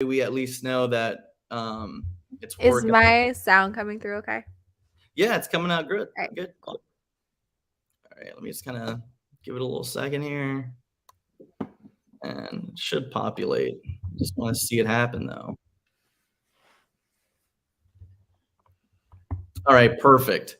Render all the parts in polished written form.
we at least know that it's Is working. my sound coming through okay? Yeah, it's coming out good. All right, Good. cool. All right, let me just kind of give it a little second here. And it should populate. Just want to see it happen though. All right, perfect.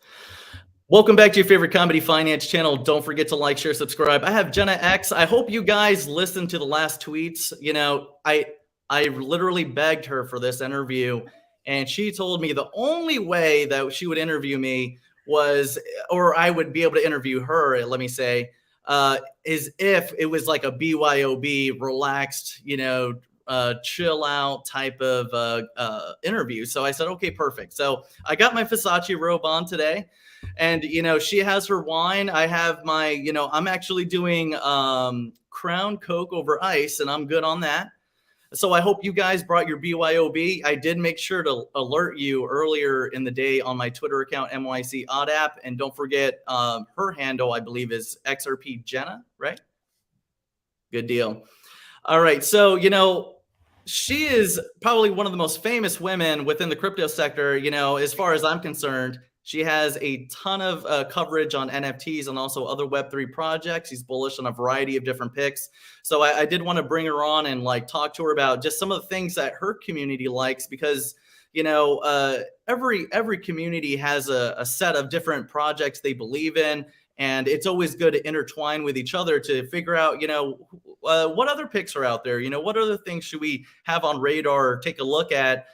Welcome back to your favorite comedy finance channel. Don't forget to like, share, subscribe. I have JENNAX. I hope you guys listened to the last tweets. You know, I literally begged her for this interview, and she told me the only way that she would interview me was, or I would be able to interview her, let me say, is if it was like a BYOB, relaxed, chill out type of interview. So I said, okay, perfect. So I got my Versace robe on today. And, she has her wine. I have my, I'm actually doing Crown Coke over ice, and I'm good on that. So I hope you guys brought your BYOB. I did make sure to alert you earlier in the day on my Twitter account, MYCNetwork. And don't forget her handle, I believe, is XRP Jenna, right? Good deal. All right. So, she is probably one of the most famous women within the crypto sector, as far as I'm concerned. She has a ton of coverage on NFTs and also other Web3 projects. She's bullish on a variety of different picks. So I did want to bring her on and talk to her about just some of the things that her community likes, because every community has a set of different projects they believe in. And it's always good to intertwine with each other to figure out, what other picks are out there? What other things should we have on radar or take a look at?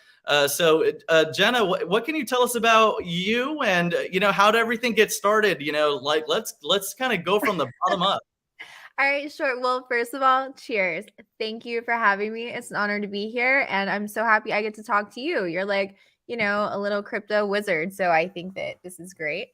So Jenna, what can you tell us about you, and how did everything get started? Let's kind of go from the bottom up. All right, sure. Well, first of all, cheers. Thank you for having me. It's an honor to be here, and I'm so happy I get to talk to you. You're like, a little crypto wizard, so I think that this is great.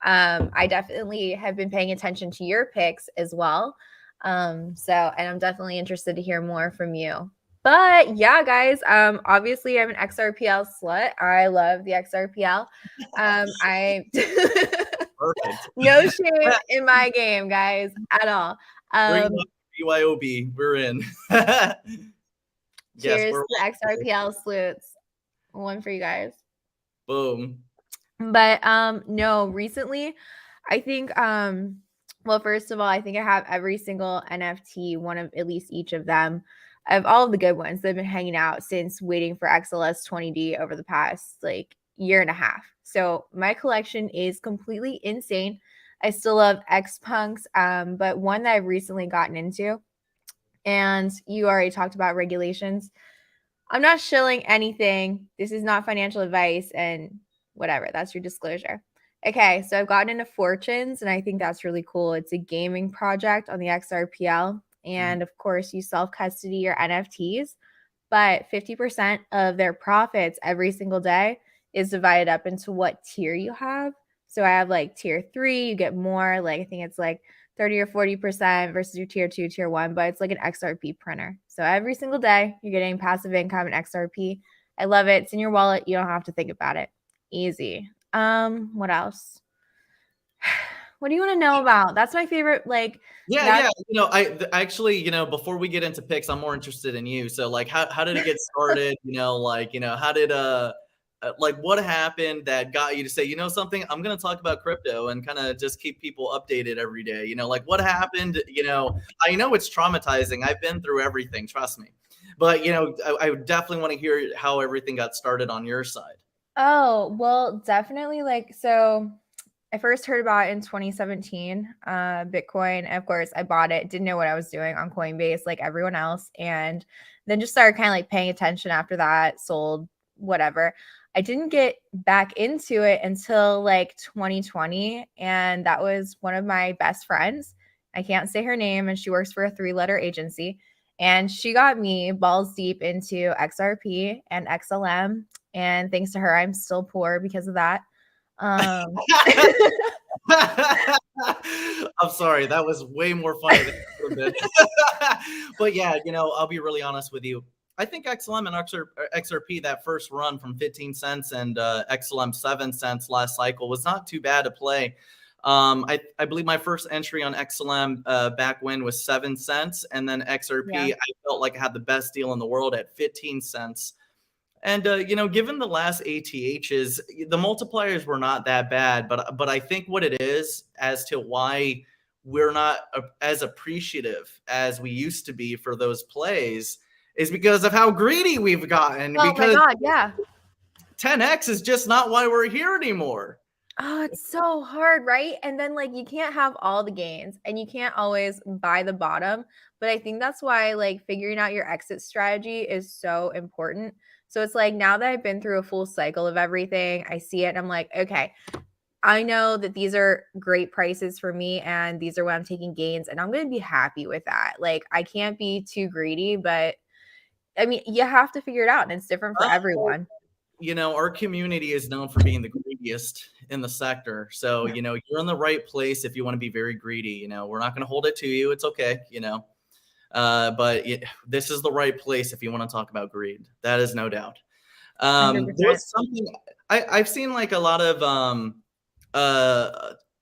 I definitely have been paying attention to your picks as well. And I'm definitely interested to hear more from you. But yeah, guys, obviously I'm an XRPL slut. I love the XRPL. I Perfect. no shame in my game, guys, at all. Bring up BYOB. We're in. Yes, Cheers we're to XRPL sleuths. One for you guys. Boom. But no, recently I think well, first of all, I think I have every single NFT, one of at least each of them. I have all of the good ones that have been hanging out since waiting for XLS 20D over the past year and a half. So my collection is completely insane. I still love X Punks, but one that I've recently gotten into, and you already talked about regulations. I'm not shilling anything. This is not financial advice, and whatever. That's your disclosure. Okay, so I've gotten into Fortunes, and I think that's really cool. It's a gaming project on the XRPL. And of course, you self-custody your NFTs, but 50% of their profits every single day is divided up into what tier you have. So I have tier 3, you get more, I think it's 30 or 40% versus your tier 2, tier 1, but it's like an XRP printer. So every single day you're getting passive income in XRP. I love it. It's in your wallet. You don't have to think about it. Easy. What else? What do you want to know about? That's my favorite. Yeah. I actually, before we get into picks, I'm more interested in you. So how did it get started? How did what happened that got you to say, something, I'm going to talk about crypto and kind of just keep people updated every day. What happened? I know it's traumatizing. I've been through everything, trust me. But, I definitely want to hear how everything got started on your side. Oh, well, definitely. So I first heard about it in 2017, Bitcoin. And of course, I bought it, didn't know what I was doing on Coinbase like everyone else. And then just started kind of paying attention after that, sold, whatever. I didn't get back into it until 2020. And that was one of my best friends. I can't say her name, and she works for a 3-letter agency. And she got me balls deep into XRP and XLM. And thanks to her, I'm still poor because of that. I'm sorry, that was way more funny than it could have been. But yeah, I'll be really honest with you. I think XLM and XRP, that first run from 15 cents and XLM 7 cents last cycle was not too bad to play. I believe my first entry on XLM back when was 7 cents, and then XRP, I felt like I had the best deal in the world at 15 cents. And given the last ATHs, the multipliers were not that bad, but I think what it is as to why we're not as appreciative as we used to be for those plays is because of how greedy we've gotten. Oh because my God, yeah. 10x is just not why we're here anymore. Oh, it's so hard, right? And then like you can't have all the gains and you can't always buy the bottom. But I think that's why like figuring out your exit strategy is so important. So it's like now that I've been through a full cycle of everything, I see it and I'm like, okay, I know that these are great prices for me and these are when I'm taking gains and I'm going to be happy with that. Like I can't be too greedy, but I mean, you have to figure it out and it's different for everyone. Our community is known for being the greediest in the sector. So, you're in the right place if you want to be very greedy. We're not going to hold it to you. It's okay, but this is the right place if you want to talk about greed. That is no doubt. 100%. There's something I've seen like a lot of,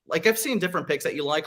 like I've seen different picks that you like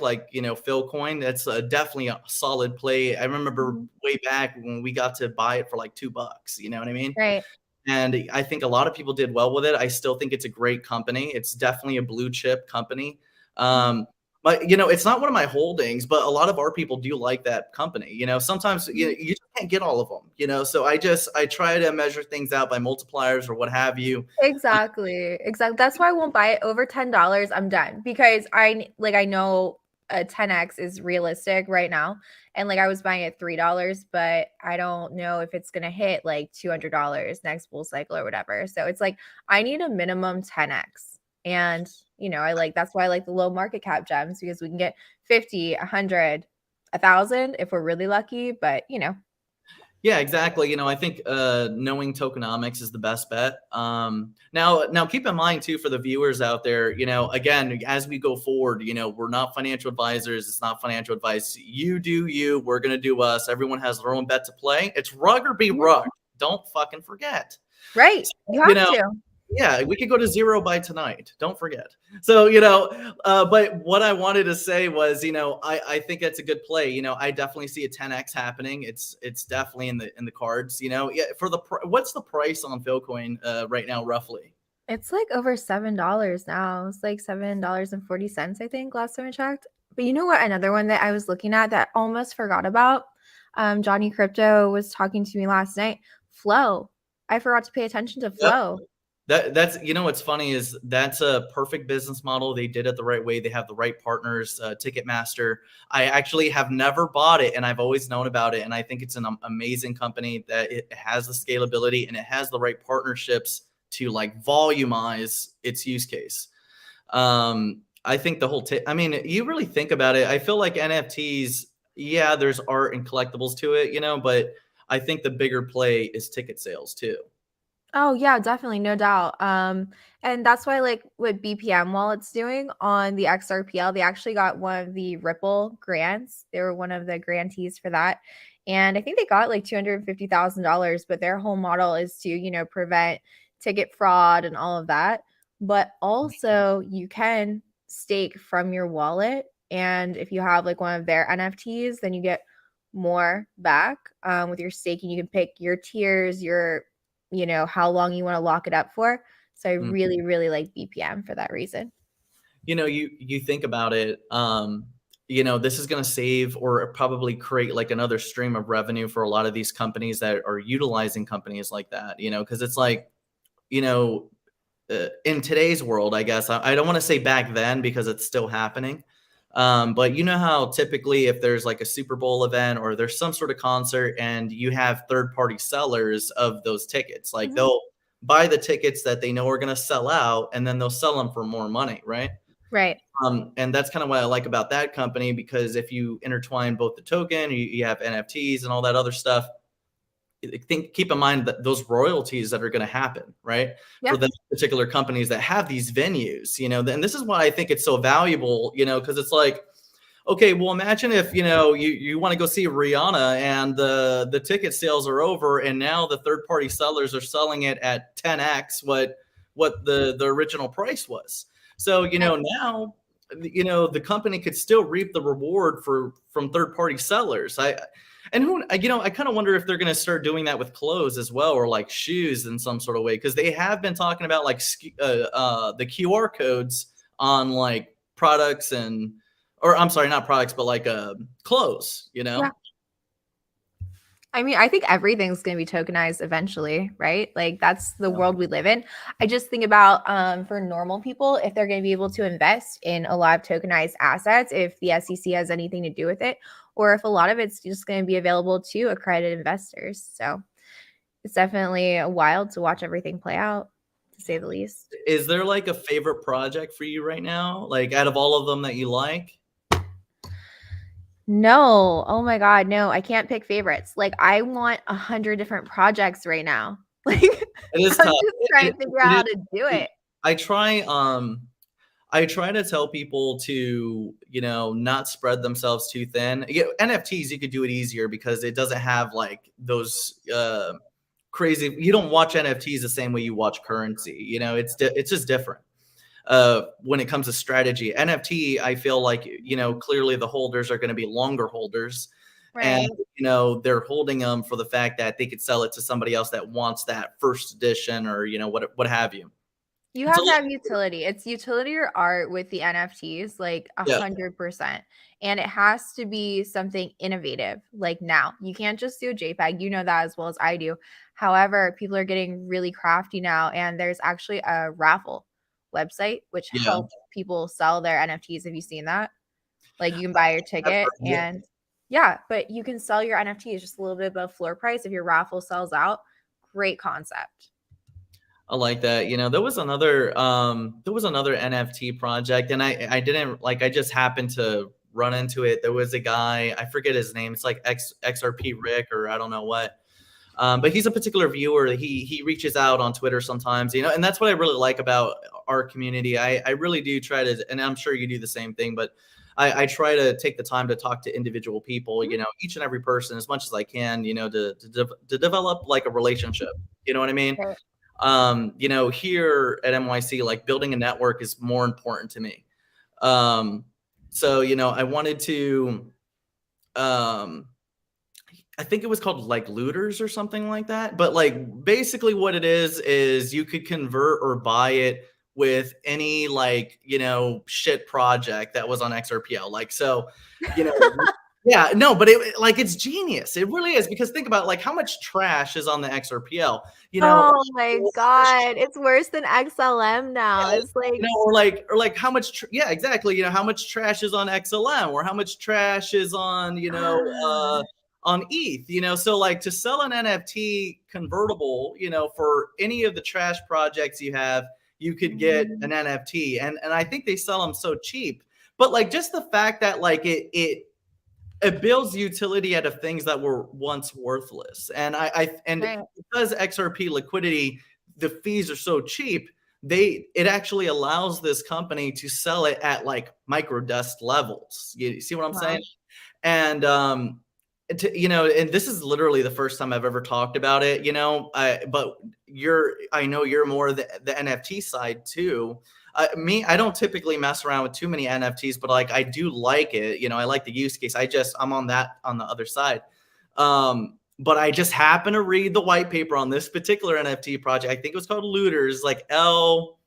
Phil Coin. That's definitely a solid play. I remember way back when we got to buy it for like $2. You know what I mean? Right. And I think a lot of people did well with it. I still think it's a great company. It's definitely a blue chip company. But, it's not one of my holdings, but a lot of our people do like that company. Sometimes you just can't get all of them, so I try to measure things out by multipliers or what have you. Exactly. That's why I won't buy it over $10. I'm done because I know a 10x is realistic right now. And like I was buying at $3, but I don't know if it's gonna hit like $200 next bull cycle or whatever. So it's like I need a minimum 10x. And that's why I like the low market cap gems because we can get 50, 100, 1,000 if we're really lucky. But Yeah, exactly. I think knowing tokenomics is the best bet. Now keep in mind too for the viewers out there, again, as we go forward, we're not financial advisors. It's not financial advice. You do you. We're gonna do us. Everyone has their own bet to play. It's rug or be rug. Don't fucking forget. Right. You have to. Yeah, we could go to zero by tonight. Don't forget. So, but what I wanted to say was, I think it's a good play. I definitely see a 10x happening. It's definitely in the cards. Yeah. For what's the price on Philcoin right now, roughly? It's like over $7 now. It's like $7.40, I think, last time I checked. But you know what? Another one that I was looking at that I almost forgot about. Johnny Crypto was talking to me last night. Flow. I forgot to pay attention to Flow. Yep. That's what's funny is that's a perfect business model. They did it the right way. They have the right partners. Ticketmaster. I actually have never bought it, and I've always known about it. And I think it's an amazing company that it has the scalability and it has the right partnerships to like volumize its use case. I think the whole you really think about it. I feel like NFTs. Yeah, there's art and collectibles to it, but I think the bigger play is ticket sales too. Oh yeah, definitely, no doubt. And that's why like what BPM Wallet's doing on the XRPL, they actually got one of the Ripple grants. They were one of the grantees for that. And I think they got like $250,000, but their whole model is to, prevent ticket fraud and all of that. But also you can stake from your wallet. And if you have like one of their NFTs, then you get more back with your staking. You can pick your tiers, how long you want to lock it up for. So I really, really like BPM for that reason. You think about it, this is going to save or probably create like another stream of revenue for a lot of these companies that are utilizing companies like that, because it's like, in today's world, I guess, I don't want to say back then because it's still happening. But you know how typically if there's like a Super Bowl event or there's some sort of concert and you have third-party sellers of those tickets, like they'll buy the tickets that they know are going to sell out and then they'll sell them for more money, right? Right. And that's kind of what I like about that company, because if you intertwine both the token, you have NFTs and all that other stuff, keep in mind that those royalties that are going to happen, right? Yeah. For the particular companies that have these venues, and this is why I think it's so valuable, because it's like, okay, well, imagine if, you want to go see Rihanna and the ticket sales are over and now the third-party sellers are selling it at 10x what the original price was. So, now you know, the company could still reap the reward from third-party sellers. And who, you know, I kind of wonder if they're going to start doing that with clothes as well, or like shoes in some sort of way, because they have been talking about like the QR codes on like products and, or I'm sorry, not products, but like clothes, you know? Yeah. I mean, I think everything's going to be tokenized eventually, right? Like that's the world we live in. I just think about for normal people, if they're going to be able to invest in a lot of tokenized assets, if the SEC has anything to do with it, or if a lot of it's just going to be available to accredited investors. So it's definitely wild to watch everything play out, to say the least. Is there like a favorite project for you right now? Like out of all of them that you like? No. Oh my God. No, I can't pick favorites. Like I want 100 different projects right now. Like It is I'm tough. just trying to figure out how to do it. I try to tell people to, you know, not spread themselves too thin. NFTs, you could do it easier because it doesn't have like those crazy. You don't watch NFTs the same way you watch currency. You know, it's just different. When it comes to strategy, NFT, I feel like, you know, clearly the holders are going to be longer holders. Right. And, you know, they're holding them for the fact that they could sell it to somebody else that wants that first edition, or, you know, what have you. You have to have utility. It's utility or art with the NFTs, like 100%. And it has to be something innovative. Like now, you can't just do a JPEG. You know that as well as I do. However, people are getting really crafty now, and there's actually a raffle website which helps people sell their NFTs. Have you seen that? Like you can buy your ticket and but you can sell your NFTs just a little bit above floor price if your raffle sells out. Great concept. I like that. You know, there was another NFT project, and I didn't like, I just happened to run into it. There was a guy, I forget his name. It's like XRP Rick, or I don't know what. But he's a particular viewer. He reaches out on Twitter sometimes, you know, and that's what I really like about our community. I really do try to, and I'm sure you do the same thing, but I try to take the time to talk to individual people, you know, each and every person as much as I can, you know, to develop like a relationship. You know what I mean? Right. You know, here at MYC, like building a network is more important to me. So, you know, I wanted to, I think it was called like looters or something like that. But like basically what it is you could convert or buy it with any like, you know, shit project that was on XRPL. Like, so, you know, yeah, no, but like it's genius. It really is, because think about like how much trash is on the XRPL. You know, oh my God, it's worse than XLM now. It's like, you know, or like how much, yeah, exactly. You know, how much trash is on XLM, or how much trash is on, you know, on ETH, you know. So like to sell an NFT convertible, you know, for any of the trash projects you have, you could get an NFT, and I think they sell them so cheap. But like just the fact that like it builds utility out of things that were once worthless, and because XRP liquidity, the fees are so cheap, it actually allows this company to sell it at like micro dust levels. You see what I'm saying? And you know, and this is literally the first time I've ever talked about it, you know, but I know you're more the NFT side too. I don't typically mess around with too many NFTs, but like I do like it. You know, I like the use case. I'm on the other side. But I just happened to read the white paper on this particular NFT project. I think it was called Looters, like L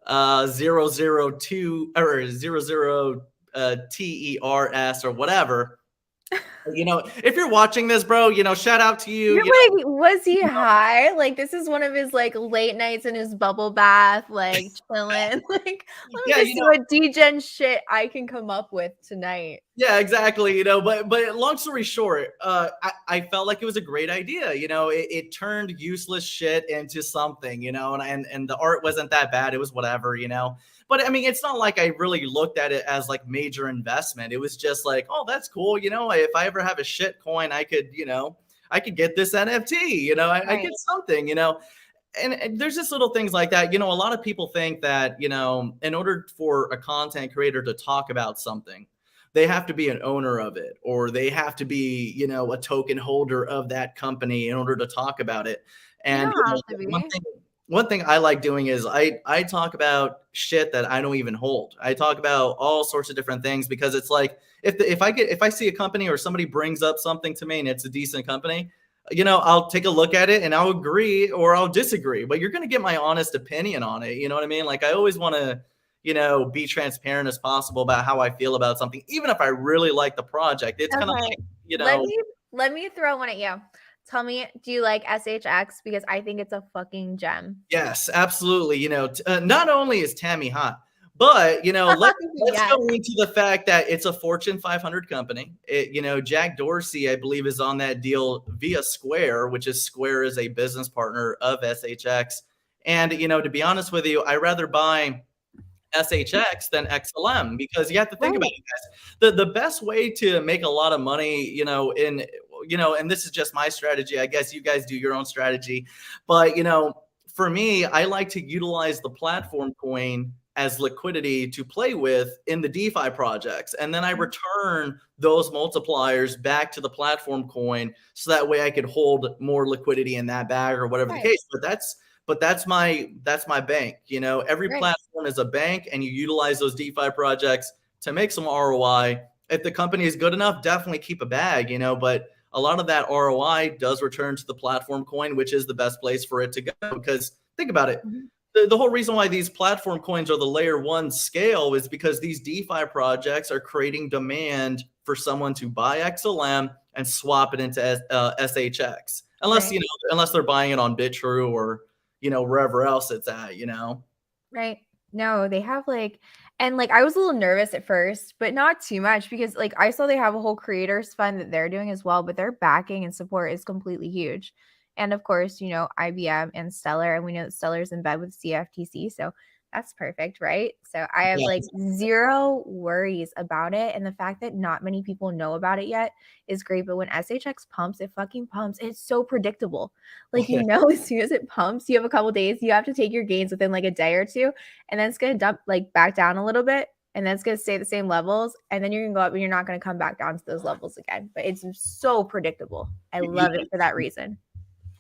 002 or 00 TERS or whatever. You know, if you're watching this, bro, you know, shout out to you. You're like, was he high? Like, this is one of his like late nights in his bubble bath, like chilling. Like, let me just see what degen shit I can come up with tonight. Yeah, exactly. You know, but long story short, I felt like it was a great idea. You know, it turned useless shit into something, you know, and the art wasn't that bad. It was whatever, you know. But I mean, it's not like I really looked at it as like major investment. It was just like, oh, that's cool. You know, if I ever have a shit coin, I could, you know, I could get this NFT, you know, I get something, you know. And there's just little things like that. You know, a lot of people think that, you know, in order for a content creator to talk about something, they have to be an owner of it, or they have to be, you know, a token holder of that company in order to talk about it. And one thing I like doing is I talk about shit that I don't even hold. I talk about all sorts of different things because it's like if I see a company or somebody brings up something to me and it's a decent company, I'll take a look at it and I'll agree or I'll disagree. But you're gonna get my honest opinion on it. You know what I mean? Like I always want to, be transparent as possible about how I feel about something, even if I really like the project. It's kind of like, let me throw one at you. Tell me, do you like SHX? Because I think it's a fucking gem. Yes, absolutely. Not only is Tammy hot, but let's Yes. go into the fact that it's a Fortune 500 company. Jack Dorsey, I believe, is on that deal via Square, which is Square is a business partner of SHX. And to be honest with you, I rather buy SHX than XLM because you have to think about it, guys. The best way to make a lot of money, and this is just my strategy. I guess you guys do your own strategy, but for me, I like to utilize the platform coin as liquidity to play with in the DeFi projects. And then I return those multipliers back to the platform coin so that way I could hold more liquidity in that bag or whatever the case. But that's my bank. Every platform is a bank and you utilize those DeFi projects to make some ROI. If the company is good enough, definitely keep a bag, but a lot of that ROI does return to the platform coin, which is the best place for it to go. Because think about it. The whole reason why these platform coins are the layer one scale is because these DeFi projects are creating demand for someone to buy XLM and swap it into SHX. Unless they're buying it on BitTrue or, wherever else it's at, Right. No, they have and I was a little nervous at first, but not too much because I saw they have a whole creators fund that they're doing as well, but their backing and support is completely huge. And of course, IBM and Stellar, and we know that Stellar's in bed with CFTC, so that's perfect, right? So I have zero worries about it. And the fact that not many people know about it yet is great. But when SHX pumps, it fucking pumps. It's so predictable. As soon as it pumps, you have a couple days, you have to take your gains within a day or two, and then it's gonna dump back down a little bit, and then it's gonna stay at the same levels, and then you're gonna go up and you're not gonna come back down to those levels again. But it's so predictable. I love it for that reason.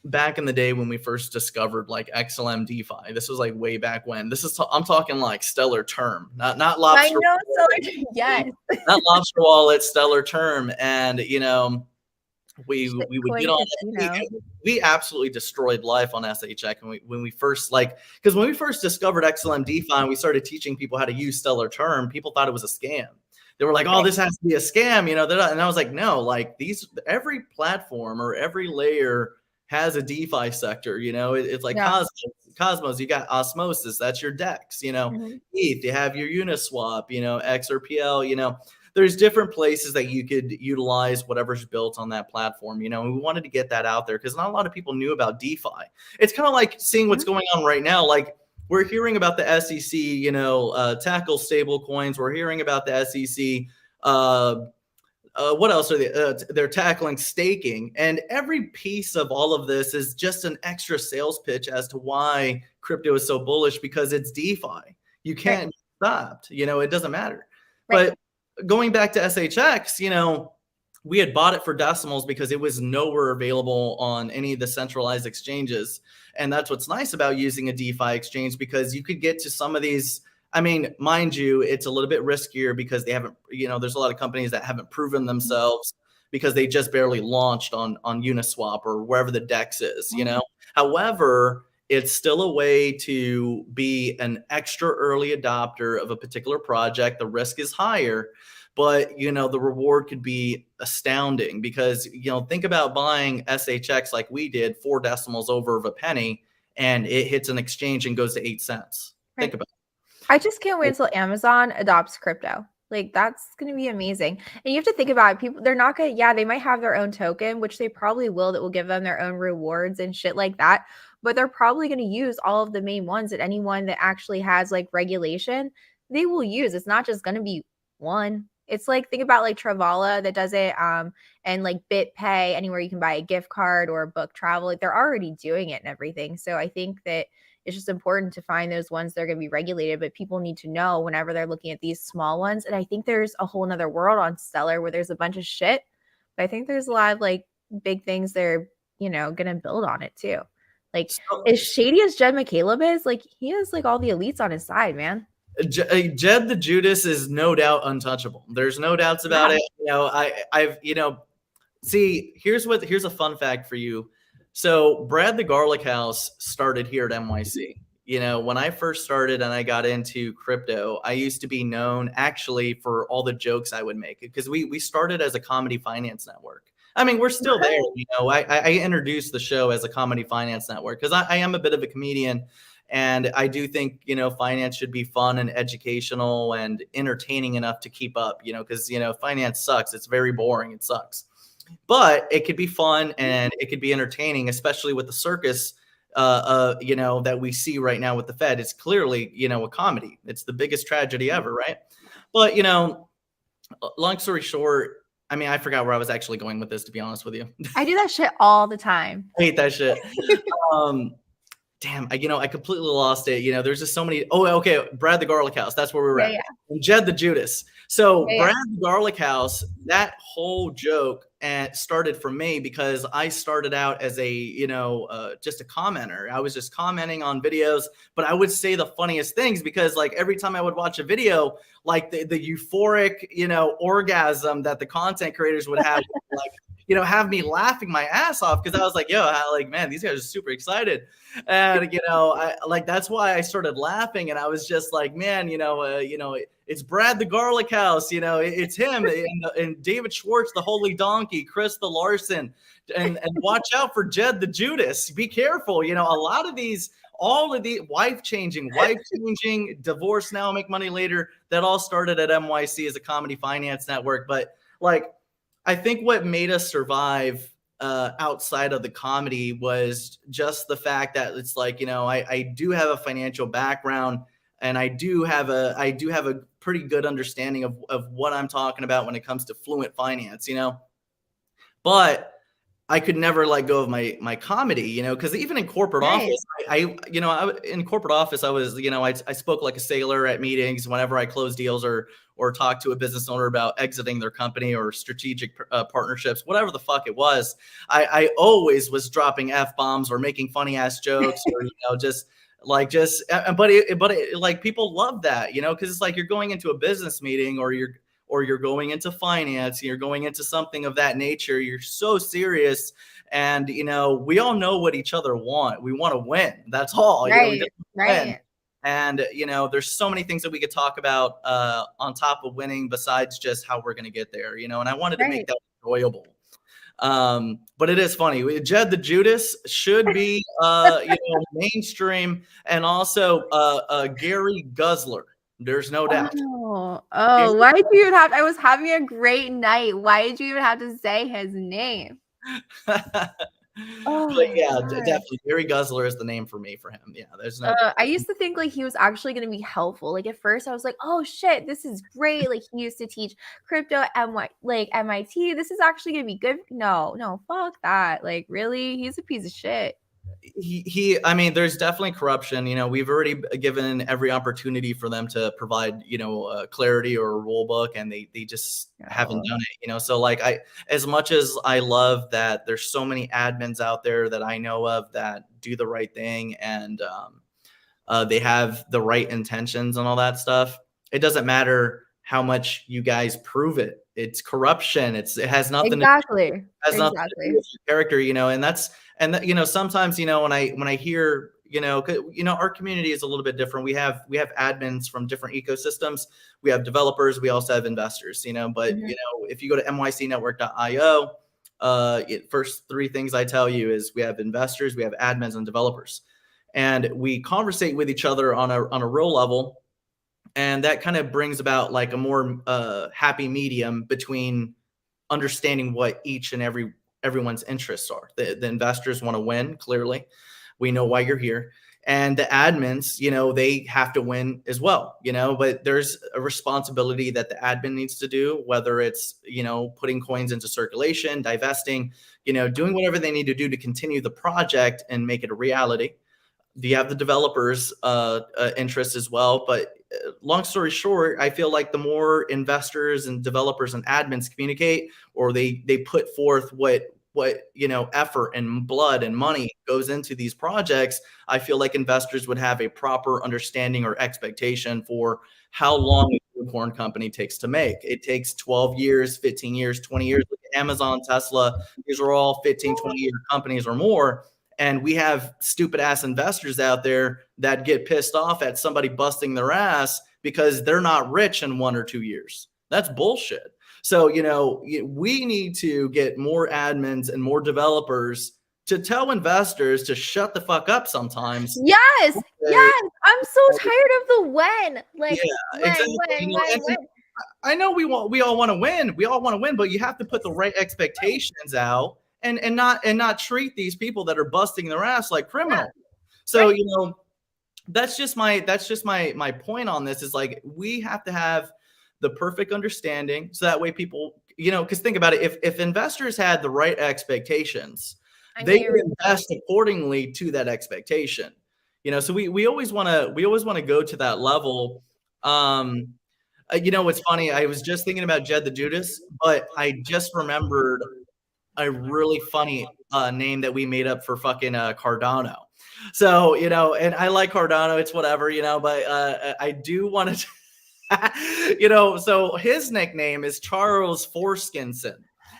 Back in the day when we first discovered XLM DeFi, this was way back when. I'm talking Stellar Term, not Lobster. I know Stellar, yes. Not Lobster Wallet, Stellar Term, and we would get on it. We absolutely destroyed life on SHX when we first because when we first discovered XLM DeFi and we started teaching people how to use Stellar Term, people thought it was a scam. They were like, "Oh, this has to be a scam," and I was like, "No, every platform or every layer has a DeFi sector, it's like Cosmos, you got Osmosis, that's your DEX, ETH, you have your Uniswap, XRPL, there's different places that you could utilize whatever's built on that platform, and we wanted to get that out there because not a lot of people knew about DeFi. It's kind of like seeing what's going on right now. We're hearing about the SEC, tackle stable coins. We're hearing about the SEC, what else are they? They're tackling staking, and every piece of all of this is just an extra sales pitch as to why crypto is so bullish because it's DeFi. You can't be stopped. It doesn't matter. But going back to SHX, we had bought it for decimals because it was nowhere available on any of the centralized exchanges, and that's what's nice about using a DeFi exchange because you could get to some of these. I mean, mind you, it's a little bit riskier because they haven't, there's a lot of companies that haven't proven themselves because they just barely launched on Uniswap or wherever the DEX is, However, it's still a way to be an extra early adopter of a particular project. The risk is higher, but, the reward could be astounding because, think about buying SHX like we did, 4 decimals over of a penny, and it hits an exchange and goes to 8 cents. Think about it. I just can't wait until Amazon adopts crypto. That's going to be amazing. And you have to think about it. People, they're not going to, they might have their own token, which they probably will, that will give them their own rewards and shit like that. But they're probably going to use all of the main ones that anyone that actually has regulation, they will use. It's not just going to be one. It's think about Travala that does it, and BitPay, anywhere you can buy a gift card or book travel. They're already doing it and everything. So I think that it's just important to find those ones that are going to be regulated, but people need to know whenever they're looking at these small ones. And I think there's a whole nother world on Stellar where there's a bunch of shit, but I think there's a lot of big things they're, going to build on it too. Like, So, as shady as Jed McCaleb is, like, he has like all the elites on his side, man. Jed the Judas is no doubt untouchable. There's no doubts about it. You know, I've, you know, see, here's a fun fact for you. So Brad the Garlic House started here at MYC. You know, when I first started and I got into crypto, I used to be known actually for all the jokes I would make, because we started as a comedy finance network. I mean, we're still there. You know, I introduced the show as a comedy finance network because I am a bit of a comedian. And I do think, you know, finance should be fun and educational and entertaining enough to keep up, you know, because, you know, finance sucks. It's very boring. It sucks. But it could be fun and it could be entertaining, especially with the circus, you know, that we see right now with the Fed. It's clearly, you know, a comedy. It's the biggest tragedy ever, right? But, you know, long story short, I mean, I forgot where I was actually going with this, to be honest with you. I do that shit all the time. I hate that shit. Damn, you know, I completely lost it. You know, there's just so many. Oh, okay. Brad the Garlic House. That's where we were at. Yeah. And Jed the Judas. So Yeah. Brad the Garlic House, that whole joke started from me because I started out as a, you know, just a commenter. I was just commenting on videos, but I would say the funniest things because like every time I would watch a video, like the euphoric, you know, orgasm that the content creators would have, like, you know, have me laughing my ass off because I was like, yo, like, man, these guys are super excited. And, you know, that's why I started laughing. And I was just like, man, you know, it's Brad the Garlic House, you know, it's him and David Schwartz, the Holy Donkey, Chris the Larson, and watch out for Jed the Judas. Be careful. You know, a lot of these, all of the wife changing, divorce now, make money later, that all started at MYC as a comedy finance network. But like, I think what made us survive outside of the comedy was just the fact that it's like, you know, I do have a financial background and I do have a pretty good understanding of what I'm talking about when it comes to fluent finance, you know, but I could never let go of my comedy, you know, because even in corporate office, in corporate office, I was, you know, I spoke like a sailor at meetings whenever I closed deals or talk to a business owner about exiting their company or strategic partnerships, whatever the fuck it was. I always was dropping F-bombs or making funny ass jokes or, you know, like people love that, you know, because it's like you're going into a business meeting or you're going into finance, you're going into something of that nature. You're so serious. And, you know, we all know what each other want. We want to win. That's all. Right. You know, right. Win. And, you know, there's so many things that we could talk about on top of winning besides just how we're going to get there, you know, and I wanted to make that enjoyable. But it is funny. Jed the Judas should be, you know, mainstream, and also Gary Guzzler. There's no doubt. Why did you even have? I was having a great night. Why did you even have to say his name? But yeah, definitely Gary Guzzler is the name for me for him. Yeah, there's no. I used to think like he was actually going to be helpful. Like at first, I was like, "Oh shit, this is great!" Like he used to teach crypto at MIT. This is actually going to be good. No, fuck that. Like really, he's a piece of shit. I mean, there's definitely corruption. You know, we've already given every opportunity for them to provide, you know, clarity or a rule book, and they just haven't done it, you know? So like as much as I love that there's so many admins out there that I know of that do the right thing and they have the right intentions and all that stuff, it doesn't matter how much you guys prove it. It's corruption. It has nothing nothing to do with your character, you know, and you know, sometimes, you know, when I hear, you know, our community is a little bit different. We have admins from different ecosystems. We have developers. We also have investors, you know, but you know, if you go to MYCNetwork.io, first three things I tell you is we have investors, we have admins and developers, and we conversate with each other on a real level. And that kind of brings about like a more happy medium between understanding what each and everyone's interests are. The investors want to win, clearly. We know why you're here. And the admins, you know, they have to win as well, you know, but there's a responsibility that the admin needs to do, whether it's, you know, putting coins into circulation, divesting, you know, doing whatever they need to do to continue the project and make it a reality. You have the developers' interest as well. But long story short, I feel like the more investors and developers and admins communicate, or they put forth what effort and blood and money goes into these projects, I feel like investors would have a proper understanding or expectation for how long a unicorn company takes to make. It takes 12 years, 15 years, 20 years. Look at Amazon, Tesla. These are all 15, 20-year companies or more. And we have stupid ass investors out there that get pissed off at somebody busting their ass because they're not rich in 1 or 2 years. That's bullshit. So, we need to get more admins and more developers to tell investors to shut the fuck up sometimes. Yes. Yes. I'm so tired of the when. Like, yeah, exactly. when. I know we all want to win. We all want to win, but you have to put the right expectations out and not treat these people that are busting their ass like criminals. Yeah. So, right. That's just my point on this is like, we have to have the perfect understanding. So that way people, because think about it, if investors had the right expectations, they would invest accordingly to that expectation. So we always want to go to that level. What's funny, I was just thinking about Jed the Judas, but I just remembered a really funny name that we made up for fucking Cardano. So, and I like Cardano, it's whatever, but I do want to so his nickname is Charles Foreskinson.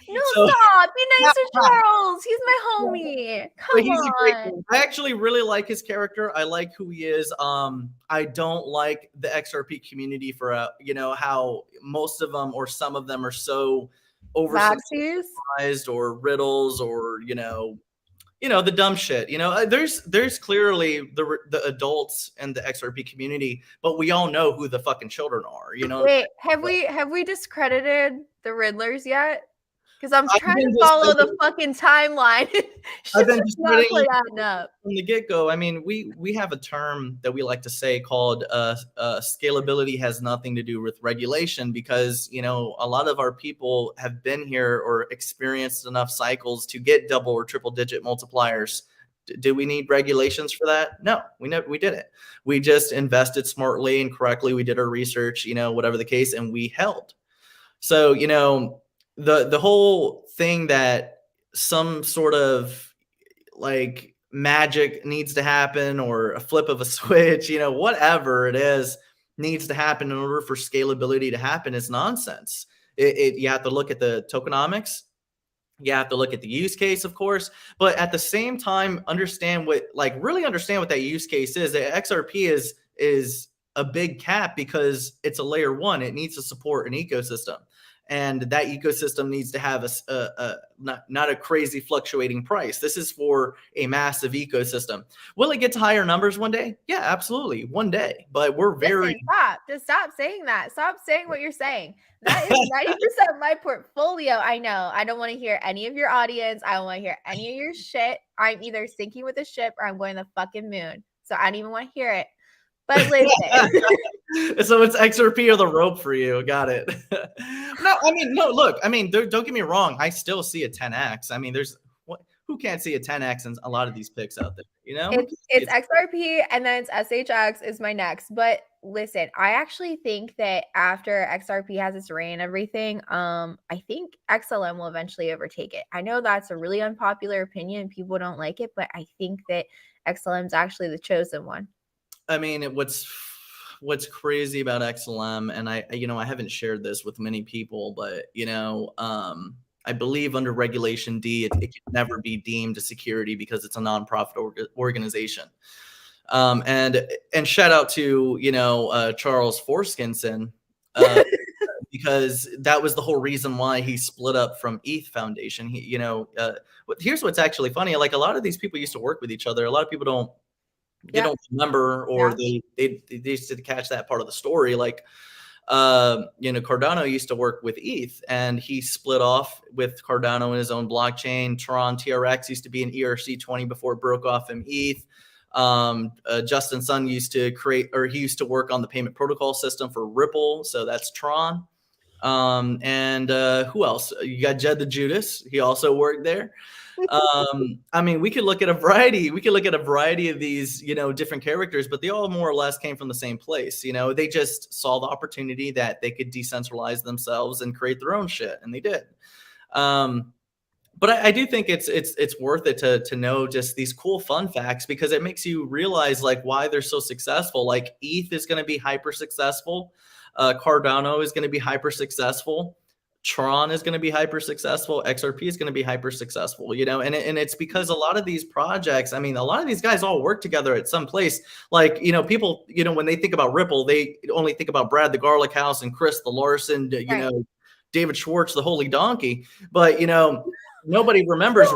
No, stop. Be nice to Charles. He's my homie. Come on. I actually really like his character. I like who he is. I don't like the XRP community for how most of them or some of them are so oversimplified or riddles or the dumb shit. There's clearly the adults and the XRP community, but we all know who the fucking children are. Wait, have we discredited the Riddlers yet? Because I'm trying to follow the fucking timeline. I've been just putting from the get-go. I mean, we have a term that we like to say called scalability has nothing to do with regulation, because a lot of our people have been here or experienced enough cycles to get double or triple digit multipliers. Do we need regulations for that? No, we didn't. We just invested smartly and correctly. We did our research, whatever the case, and we held. So, the whole thing that some sort of like magic needs to happen or a flip of a switch, whatever it is needs to happen in order for scalability to happen is nonsense. You have to look at the tokenomics. You have to look at the use case, of course, but at the same time, really understand what that use case is. The XRP is a big cap because it's a layer one. It needs to support an ecosystem. And that ecosystem needs to have not a crazy fluctuating price. This is for a massive ecosystem. Will it get to higher numbers one day? Yeah, absolutely, one day. But we're very stop saying that. Stop saying what you're saying. That is 90% of my portfolio. I know. I don't want to hear any of your audience. I don't want to hear any of your shit. I'm either sinking with a ship or I'm going to the fucking moon. So I don't even want to hear it. But listen. So it's XRP or the rope for you. Got it. Look, don't get me wrong. I still see a 10X. I mean, who can't see a 10X in a lot of these picks out there, It's XRP and then it's SHX is my next. But listen, I actually think that after XRP has its reign and everything, I think XLM will eventually overtake it. I know that's a really unpopular opinion. People don't like it, but I think that XLM is actually the chosen one. I mean, what's crazy about XLM, and I haven't shared this with many people, but I believe under Regulation D, it can never be deemed a security because it's a nonprofit organization. And shout out to Charles Foreskinson, because that was the whole reason why he split up from ETH Foundation. Here's what's actually funny: like a lot of these people used to work with each other. A lot of people don't remember, or they used to catch that part of the story. Like, Cardano used to work with ETH and he split off with Cardano in his own blockchain. Tron TRX used to be an ERC20 before it broke off from ETH. Justin Sun used to work on the payment protocol system for Ripple. So that's Tron. And who else? You got Jed the Judas. He also worked there. We could look at a variety. We could look at a variety of these, different characters, but they all more or less came from the same place. They just saw the opportunity that they could decentralize themselves and create their own shit, and they did. But I do think it's worth it to know just these cool fun facts, because it makes you realize like why they're so successful. Like ETH is going to be hyper successful, Cardano is going to be hyper successful, Tron is going to be hyper successful, XRP is going to be hyper successful. You know, and it's because a lot of these projects, I mean, a lot of these guys all work together at some place. Like, you know, people, you know, when they think about Ripple, they only think about Brad the Garlic House and Chris the Larson, you Right. know, David Schwartz the Holy Donkey. But you know, nobody remembers.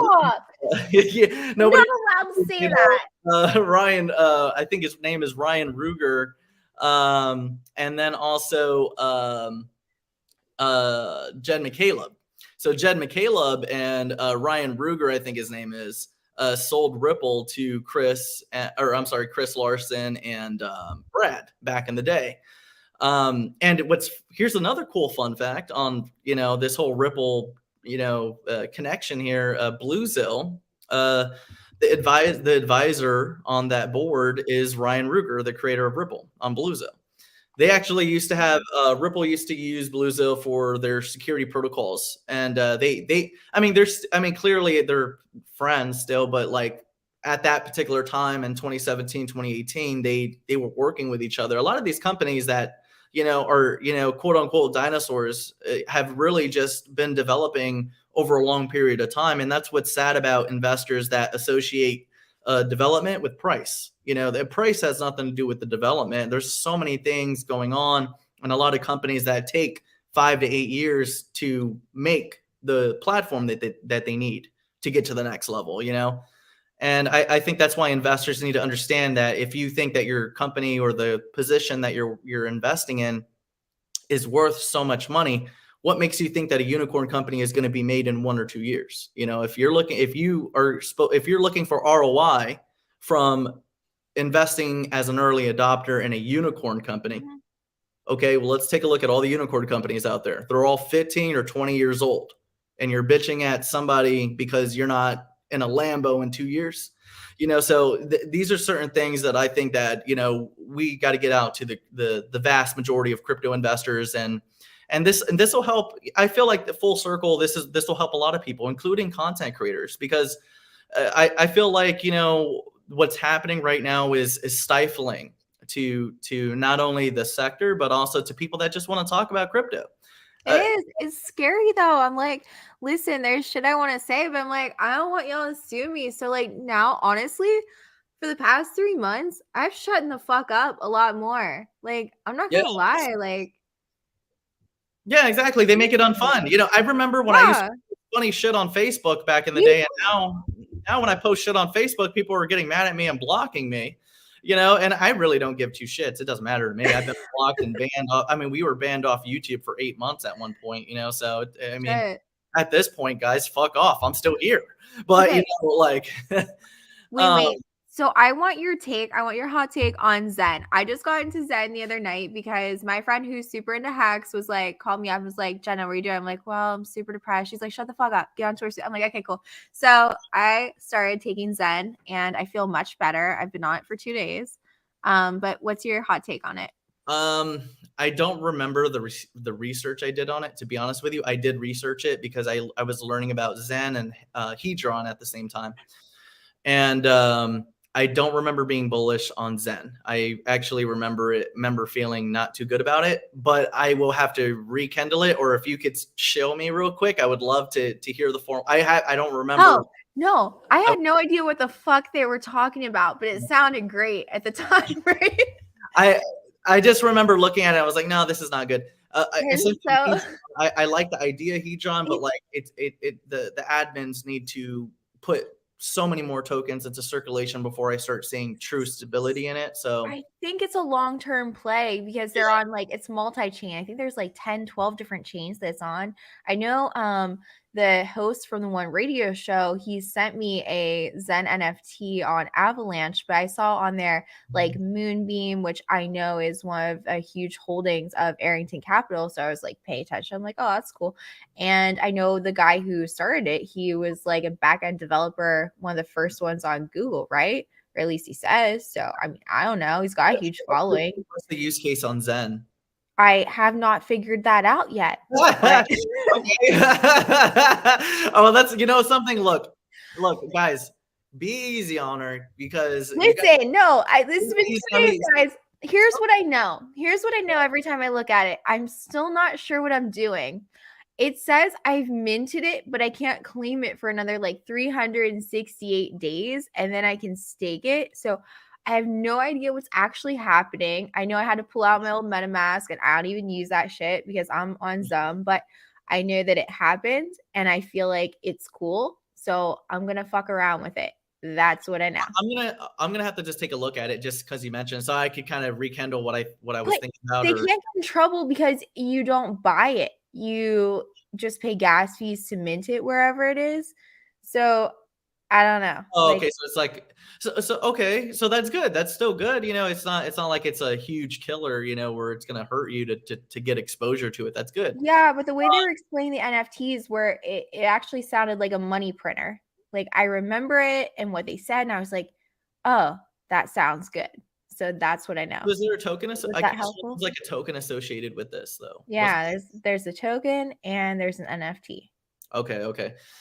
Yeah, Nobody. not allowed to say You that. know, Ryan. I think his name is Ryan Ruger, and then also Jed McCaleb. So Jed McCaleb and Ryan Ruger, I think his name is, sold Ripple to Chris, or I'm sorry, Chris Larson and Brad back in the day. And here's another cool fun fact on, you know, this whole Ripple, you know, connection here. Bluezil, the advisor on that board is Ryan Ruger, the creator of Ripple on Bluezil. They actually used to have Ripple used to use Bluezil for their security protocols, and I mean, clearly they're friends still, but like at that particular time in 2017, 2018, they were working with each other. A lot of these companies that, you know, are, you know, quote unquote dinosaurs, have really just been developing over a long period of time, and that's what's sad about investors that associate development with price. You know, the price has nothing to do with the development. There's so many things going on, and a lot of companies that take 5 to 8 years to make the platform that they need to get to the next level, you know? And I think that's why investors need to understand that if you think that your company or the position that you're investing in is worth so much money, what makes you think that a unicorn company is going to be made in 1 or 2 years? You know, if you're looking for ROI from investing as an early adopter in a unicorn company, okay, well, let's take a look at all the unicorn companies out there. They're all 15 or 20 years old, and you're bitching at somebody because you're not in a Lambo in 2 years. You know, so these are certain things that I think that, you know, we got to get out to the vast majority of crypto investors, and this will help. I feel like the full circle. This will help a lot of people, including content creators, because I feel like, you know, what's happening right now is stifling to not only the sector but also to people that just want to talk about crypto. It is. It's scary though. I'm like, listen, there's shit I want to say, but I'm like, I don't want y'all to sue me. So like now, honestly, for the past 3 months, I've shut the fuck up a lot more. Like, I'm not gonna lie. Like, yeah, exactly. They make it unfun. You know, I remember when I used to do funny shit on Facebook back in the day, and now when I post shit on Facebook, people are getting mad at me and blocking me. You know, and I really don't give two shits. It doesn't matter to me. I've been blocked and banned off. I mean, we were banned off YouTube for 8 months at one point, you know. So I mean, at this point, guys, fuck off. I'm still here. But okay. you know, like wait. So I want your take. I want your hot take on Zen. I just got into Zen the other night because my friend who's super into hacks was like, called me up and was like, Jenna, what are you doing? I'm like, well, I'm super depressed. She's like, shut the fuck up. Get on Source. I'm like, okay, cool. So I started taking Zen and I feel much better. I've been on it for 2 days. But what's your hot take on it? I don't remember the research I did on it. To be honest with you, I did research it because I was learning about Zen and Hedron at the same time. And I don't remember being bullish on Zen. I actually remember feeling not too good about it, but I will have to rekindle it. Or if you could show me real quick, I would love to hear the form. I don't remember. Oh, no, I had no idea what the fuck they were talking about, but it sounded great at the time, right? I just remember looking at it. I was like, no, this is not good. So I like the idea, Hedron, but like the admins need to put so many more tokens into circulation before I start seeing true stability in it. So I think it's a long-term play because they're on like it's multi-chain. I think there's like 10, 12 different chains that's on. I know the host from the one radio show, he sent me a Zen NFT on Avalanche, but I saw on there like Moonbeam, which I know is one of a huge holdings of Arrington Capital. So I was like paying attention. I'm like, oh, that's cool. And I know the guy who started it, he was like a back-end developer, one of the first ones on Google, right? Or at least he says. So I mean, I don't know. He's got a huge following. What's the use case on Zen? I have not figured that out yet. Okay. Oh, that's, you know, something. Look, guys, be easy on her, because Listen, no, this has been Please, 2 days, guys. Here's what I know. Here's what I know every time I look at it. I'm still not sure what I'm doing. It says I've minted it, but I can't claim it for another like 368 days, and then I can stake it. So I have no idea what's actually happening. I know I had to pull out my old MetaMask, and I don't even use that shit because I'm on Zum, but I know that it happened, and I feel like it's cool. So I'm gonna fuck around with it. That's what I know. I'm gonna have to just take a look at it, just because you mentioned, so I could kind of rekindle what I was thinking about. They can't get in trouble because you don't buy it. You just pay gas fees to mint it wherever it is. So I don't know. Oh, okay. So it's like, okay. So that's good. That's still good. You know, it's not like it's a huge killer, you know, where it's going to hurt you to get exposure to it. That's good. Yeah, but the way they were explaining the NFTs, where it actually sounded like a money printer. Like I remember it and what they said, and I was like, oh, that sounds good. So that's what I know. Was there a token? Was that helpful? Like a token associated with this, though. Yeah, there's a token and there's an NFT. Okay.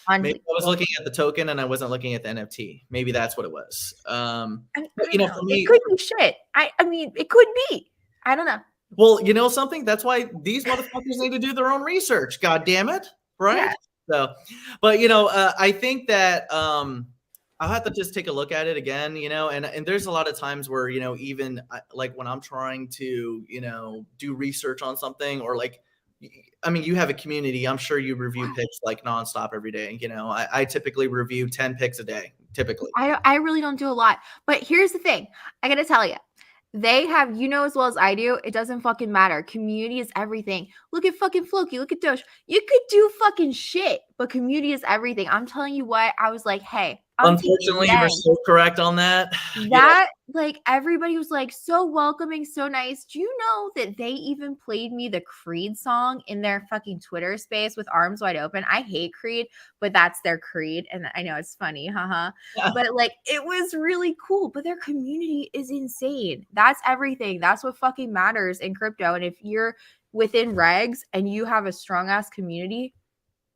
Maybe I was looking at the token and I wasn't looking at the NFT. Maybe that's what it was. You know, for me, it could be shit. I mean, it could be. I don't know. Well, you know something? That's why these motherfuckers need to do their own research. God damn it. Right? Yeah. So, but, you know, I think that I'll have to just take a look at it again, you know, and there's a lot of times where, you know, even like when I'm trying to, you know, do research on something, or like, I mean, you have a community. I'm sure you review picks like nonstop every day. You know, I typically review 10 picks a day, typically. I really don't do a lot. But here's the thing. I got to tell you, they have, you know, as well as I do, it doesn't fucking matter. Community is everything. Look at fucking Floki. Look at Doge. You could do fucking shit, but community is everything. I'm telling you what, I was like, hey, unfortunately, you were so correct on that. Like everybody was like so welcoming, so nice. Do you know that they even played me the Creed song in their fucking Twitter space with arms wide open? I hate Creed, but that's their Creed. And I know it's funny, haha. Yeah. But like it was really cool. But their community is insane. That's everything. That's what fucking matters in crypto. And if you're within regs and you have a strong ass community,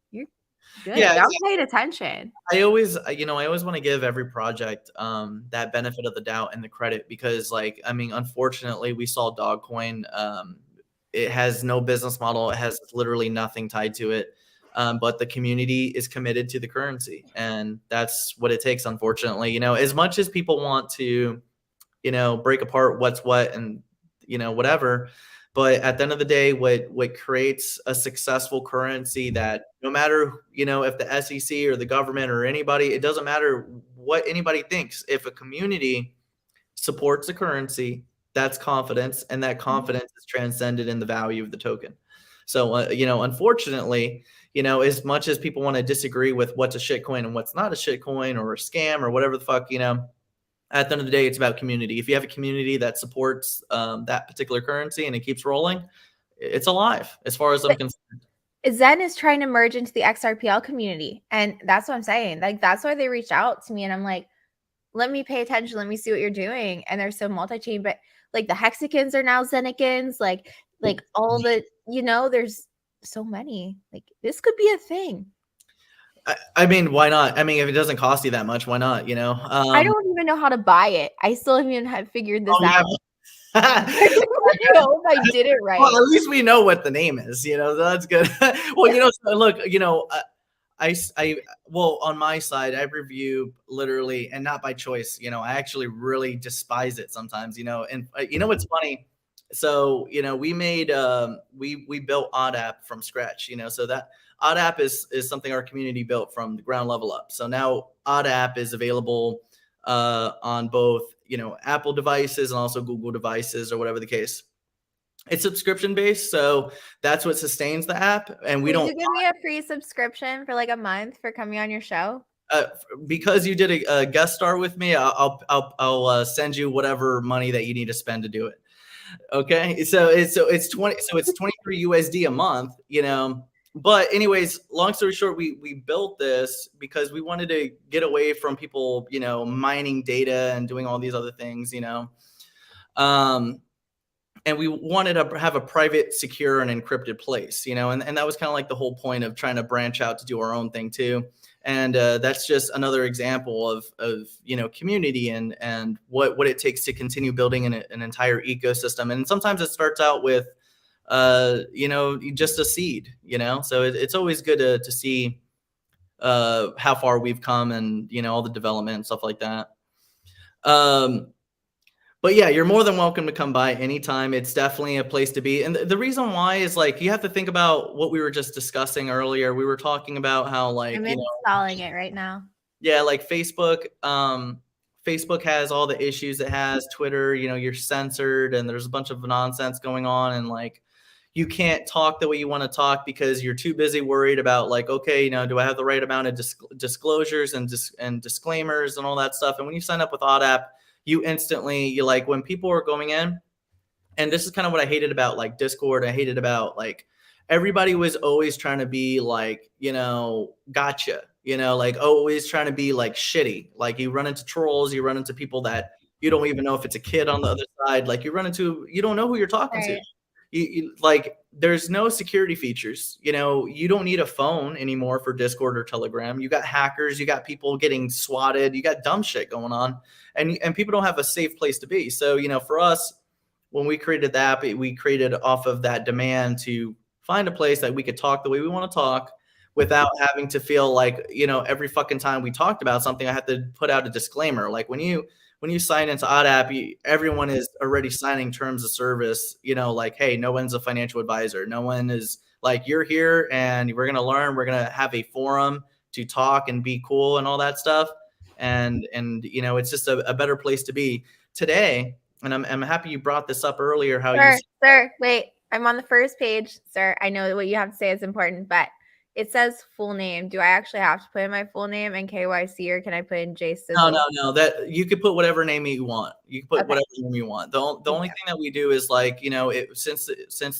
you're good. Yeah, I'm paying attention. I always want to give every project that benefit of the doubt and the credit, because, like, I mean, unfortunately, we saw Dogcoin. It has no business model. It has literally nothing tied to it. But the community is committed to the currency, and that's what it takes. Unfortunately, you know, as much as people want to, you know, break apart what's what and, you know, whatever. But at the end of the day, what creates a successful currency, that no matter, you know, if the SEC or the government or anybody, it doesn't matter what anybody thinks. If a community supports a currency, that's confidence, and that confidence is transcended in the value of the token. So, you know, unfortunately, you know, as much as people want to disagree with what's a shitcoin and what's not a shitcoin or a scam or whatever the fuck, you know, at the end of the day, it's about community. If you have a community that supports that particular currency and it keeps rolling, it's alive, as far as I'm concerned. Zen is trying to merge into the XRPL community. And that's what I'm saying. Like, that's why they reached out to me. And I'm like, let me pay attention. Let me see what you're doing. And they're so multi-chain. But like the Hexicans are now Zenicans. Like all the, you know, there's so many. Like this could be a thing. I mean, why not? I mean, if it doesn't cost you that much, why not? You know, I don't even know how to buy it. I still haven't even figured this out. I hope I did it right. Well, at least we know what the name is. You know, that's good. Well, you know, so look, you know, well, on my side, I review literally, and not by choice. You know, I actually really despise it sometimes. You know, and you know what's funny? So, you know, we made we built OddApp from scratch. You know, so that OddApp is something our community built from the ground level up. So now OddApp is available on both, you know, Apple devices and also Google devices, or whatever the case. It's subscription based, so that's what sustains the app. And we don't. Would you give me a free subscription for like a month for coming on your show? Because you did a guest star with me, I'll send you whatever money that you need to spend to do it. Okay, so it's 23 USD a month, you know. But anyways, long story short, we built this because we wanted to get away from people, you know, mining data and doing all these other things, you know. and we wanted to have a private, secure, and encrypted place, you know, and that was kind of like the whole point of trying to branch out to do our own thing too. And that's just another example of you know, community and what it takes to continue building an entire ecosystem. And sometimes it starts out with you know, just a seed, you know. So it's always good to see how far we've come, and you know, all the development and stuff like that. But yeah, you're more than welcome to come by anytime. It's definitely a place to be. And the reason why is like, you have to think about what we were just discussing earlier. We were talking about how like, I'm you know, installing it right now. yeah, like Facebook, Facebook has all the issues it has. Twitter, you know, you're censored and there's a bunch of nonsense going on, and like, you can't talk the way you want to talk because you're too busy worried about like, okay, you know, do I have the right amount of disclosures and disclaimers and all that stuff. And when you sign up with OddApp, you instantly, you like, when people are going in, and this is kind of what I hated about like Discord. I hated about like, everybody was always trying to be like, you know, gotcha, you know, like always trying to be like shitty. Like you run into trolls, you run into people that you don't even know if it's a kid on the other side. Like you run into, you don't know who you're talking to. You like, there's no security features. You know, you don't need a phone anymore for Discord or Telegram. You got hackers, you got people getting swatted, you got dumb shit going on, and people don't have a safe place to be. So, you know, for us, when we created the app, we created off of that demand to find a place that we could talk the way we want to talk without having to feel like, you know, every fucking time we talked about something, I have to put out a disclaimer. Like when you sign into OddApp, everyone is already signing terms of service, you know, like, hey, no one's a financial advisor. No one is like, you're here and we're going to learn, we're going to have a forum to talk and be cool and all that stuff. And you know, it's just a better place to be today. And I'm happy you brought this up earlier. How Sir, wait, I'm on the first page, sir. I know what you have to say is important, but it says full name. Do I actually have to put in my full name and KYC, or can I put in J Sizzle? No. That you could put whatever name you want. You can put whatever name you want. The only thing that we do is like, you know, since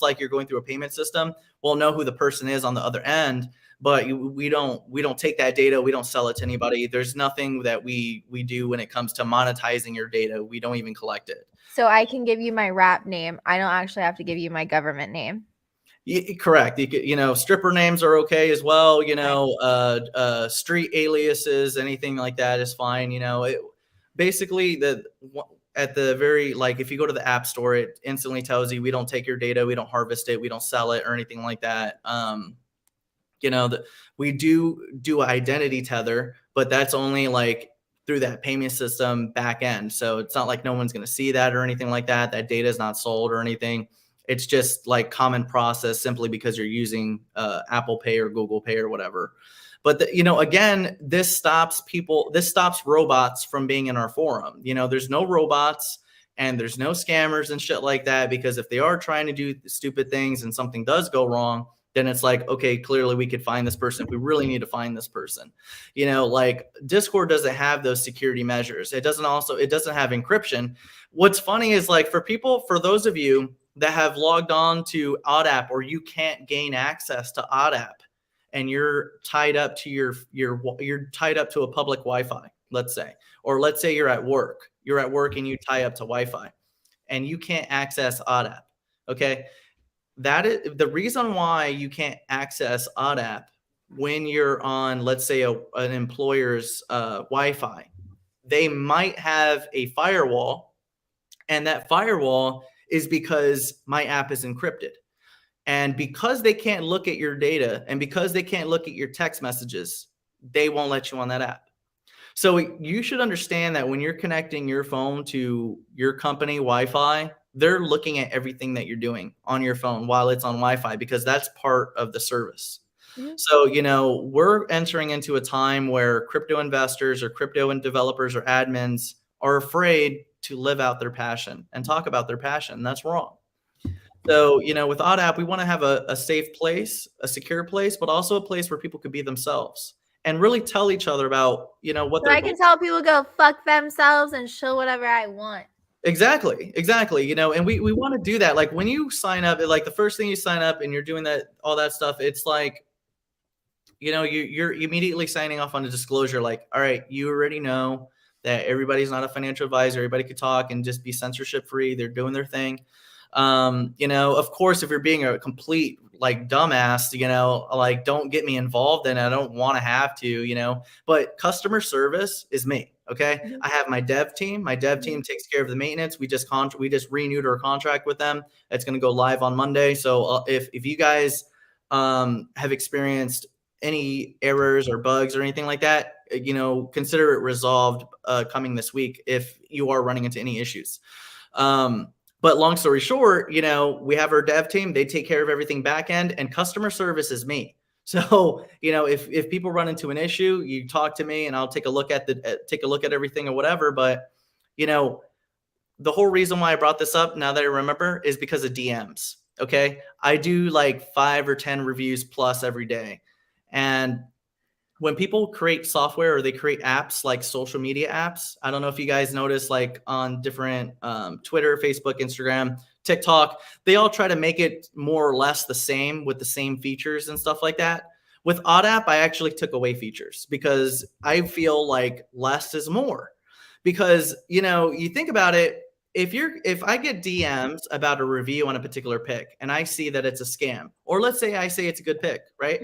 like you're going through a payment system, we'll know who the person is on the other end. But we don't take that data. We don't sell it to anybody. There's nothing that we do when it comes to monetizing your data. We don't even collect it. So I can give you my rap name. I don't actually have to give you my government name. Correct. You know, stripper names are okay as well. You know, street aliases, anything like that is fine. You know, basically at the very, like, if you go to the app store, it instantly tells you we don't take your data, we don't harvest it, we don't sell it or anything like that. You know, we do identity tether, but that's only like through that payment system back end. So it's not like no one's going to see that or anything like that. That data is not sold or anything. It's just like common process simply because you're using Apple Pay or Google Pay or whatever. But, you know, again, this stops robots from being in our forum. You know, there's no robots and there's no scammers and shit like that, because if they are trying to do stupid things and something does go wrong, then it's like, okay, clearly we could find this person if we really need to find this person. You know, like Discord doesn't have those security measures. It doesn't have encryption. What's funny is like for those of you that have logged on to OddApp, or you can't gain access to OddApp and you're tied up to you're tied up to a public Wi-Fi, let's say, or let's say you're at work and you tie up to Wi-Fi and you can't access OddApp. Okay. That is the reason why you can't access OddApp when you're on, let's say, an employer's Wi-Fi. They might have a firewall, and that firewall is because my app is encrypted. And because they can't look at your data and because they can't look at your text messages, they won't let you on that app. So you should understand that when you're connecting your phone to your company Wi-Fi, they're looking at everything that you're doing on your phone while it's on Wi-Fi, because that's part of the service. Mm-hmm. So, you know, we're entering into a time where crypto investors or crypto and developers or admins are afraid to live out their passion and talk about their passion. And that's wrong. So, you know, with OddApp, we want to have a safe place, a secure place, but also a place where people could be themselves and really tell each other about, you know, what I can tell people go fuck themselves and show whatever I want. Exactly. You know, and we want to do that. Like when you sign up, like the first thing you sign up and you're doing all that stuff, it's like, you know, you're immediately signing off on a disclosure. Like, all right, you already know that everybody's not a financial advisor. Everybody could talk and just be censorship free. They're doing their thing. You know, of course, if you're being a complete like dumbass, you know, like don't get me involved in it. I don't want to have to, you know, but customer service is me. Okay. I have my dev team. My dev team takes care of the maintenance. We just renewed our contract with them. It's going to go live on Monday. So if you guys have experienced any errors or bugs or anything like that, you know, consider it resolved coming this week if you are running into any issues. But long story short, you know, we have our dev team, they take care of everything back end, and customer service is me. So, you know, if people run into an issue, you talk to me and I'll take a look at everything or whatever. But, you know, the whole reason why I brought this up now that I remember is because of DMs. Okay. I do like 5 or 10 reviews plus every day. And when people create software or they create apps like social media apps, I don't know if you guys notice, like on different Twitter, Facebook, Instagram, TikTok, they all try to make it more or less the same with the same features and stuff like that. With OddApp, I actually took away features because I feel like less is more. Because, you know, you think about it, if I get DMs about a review on a particular pick and I see that it's a scam, or let's say I say it's a good pick, right?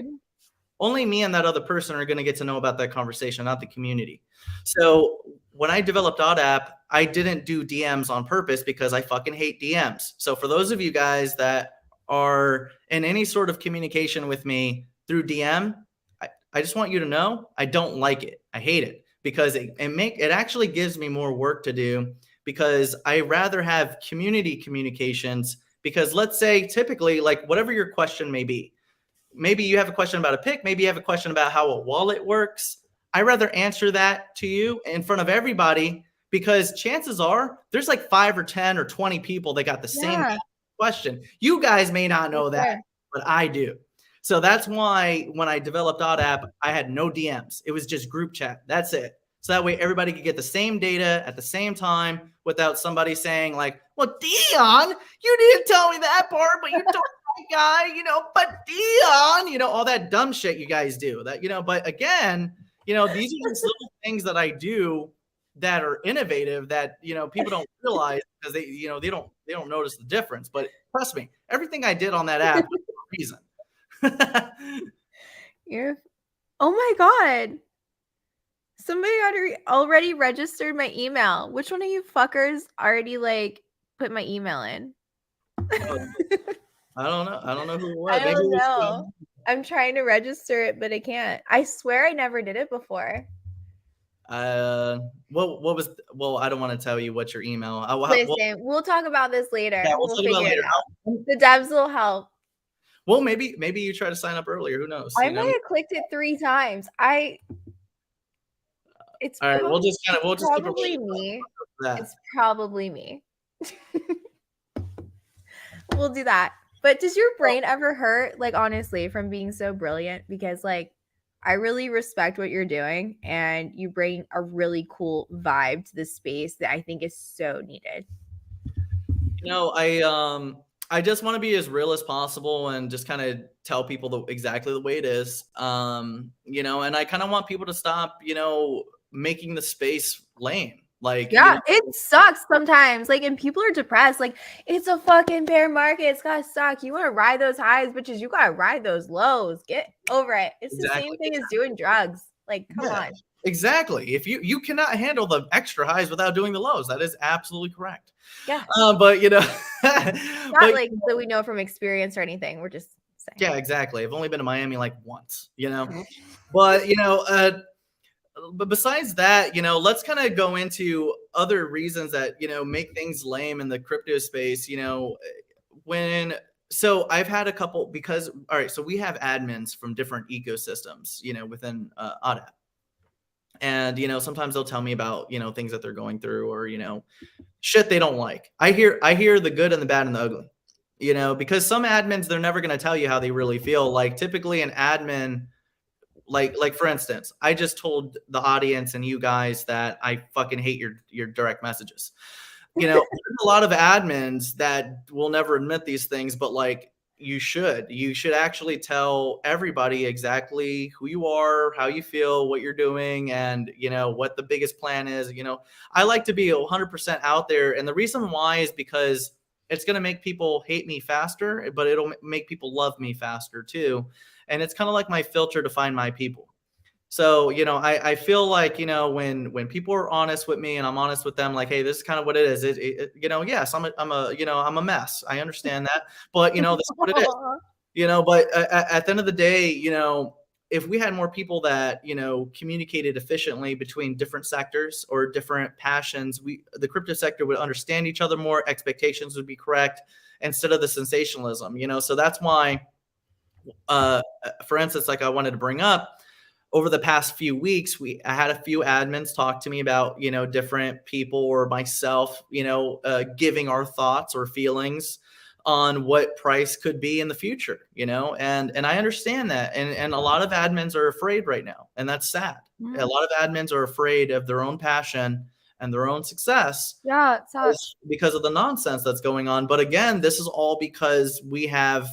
Only me and that other person are going to get to know about that conversation, not the community. So when I developed OddApp, I didn't do DMs on purpose because I fucking hate DMs. So for those of you guys that are in any sort of communication with me through DM, I just want you to know I don't like it. I hate it because it actually gives me more work to do, because I rather have community communications. Because let's say typically, like whatever your question may be, maybe you have a question about a pick. Maybe you have a question about how a wallet works. I'd rather answer that to you in front of everybody, because chances are there's like 5 or 10 or 20 people that got the same question. You guys may not know that, but I do. So that's why when I developed OddApp, I had no DMs. It was just group chat. That's it. So that way everybody could get the same data at the same time without somebody saying like, well, Dion, you didn't tell me that part, but you told guy, you know, but Dion, you know, all that dumb shit you guys do that, you know, but again, you know, these are just little things that I do that are innovative that, you know, people don't realize because they, you know, they don't notice the difference. But trust me, everything I did on that app was for a reason. Oh my God. Somebody already registered my email. Which one of you fuckers already like put my email in? I don't know. I don't know who it was. I don't know. I'm trying to register it, but I can't. I swear I never did it before. What was? Well, I don't want to tell you what your email. Listen, we'll talk about this later. Yeah, we'll figure it out. The devs will help. Well, maybe you try to sign up earlier. Who knows? I might have clicked it 3 times. It's all right. We'll just probably me. It's probably me. We'll do that. But does your brain ever hurt, like, honestly, from being so brilliant? Because, like, I really respect what you're doing, and you bring a really cool vibe to the space that I think is so needed. You know, I just want to be as real as possible and just kind of tell people exactly the way it is. You know, and I kind of want people to stop, you know, making the space lame. Like, yeah, you know, it sucks sometimes. Like, and people are depressed. Like, it's a fucking bear market. It's gotta suck. You want to ride those highs, bitches. You gotta ride those lows. Get over it. It's the same thing as doing drugs. Like, come on. Exactly. If you cannot handle the extra highs without doing the lows, that is absolutely correct. Yeah. But you know, not like that we know from experience or anything. We're just saying. Yeah, exactly. I've only been to Miami like once, you know, but you know, but besides that, you know, let's kind of go into other reasons that, you know, make things lame in the crypto space. You know, so I've had a couple because, all right, so we have admins from different ecosystems, you know, within OddApp. And, you know, sometimes they'll tell me about, you know, things that they're going through or, you know, shit they don't like. I hear the good and the bad and the ugly, you know, because some admins, they're never going to tell you how they really feel. Like typically an admin, like for instance, I just told the audience and you guys that I fucking hate your direct messages. You know, there's a lot of admins that will never admit these things, but like you should actually tell everybody exactly who you are, how you feel, what you're doing, and you know what the biggest plan is. You know, I like to be 100% out there, and the reason why is because it's going to make people hate me faster, but it'll make people love me faster too. And it's kind of like my filter to find my people. So, you know, I feel like, you know, when people are honest with me and I'm honest with them, like, hey, this is kind of what it is. You know, yes, I'm a mess. I understand that, but you know, this is what it is, you know, but at the end of the day, you know, if we had more people that, you know, communicated efficiently between different sectors or different passions, the crypto sector would understand each other more, expectations would be correct instead of the sensationalism, you know? So that's why, for instance, like I wanted to bring up, over the past few weeks, I had a few admins talk to me about, you know, different people or myself, you know, giving our thoughts or feelings on what price could be in the future, you know, and I understand that. And a lot of admins are afraid right now, and that's sad. A lot of admins are afraid of their own passion and their own success. Yeah, it sucks. Because of the nonsense that's going on. But again, this is all because we have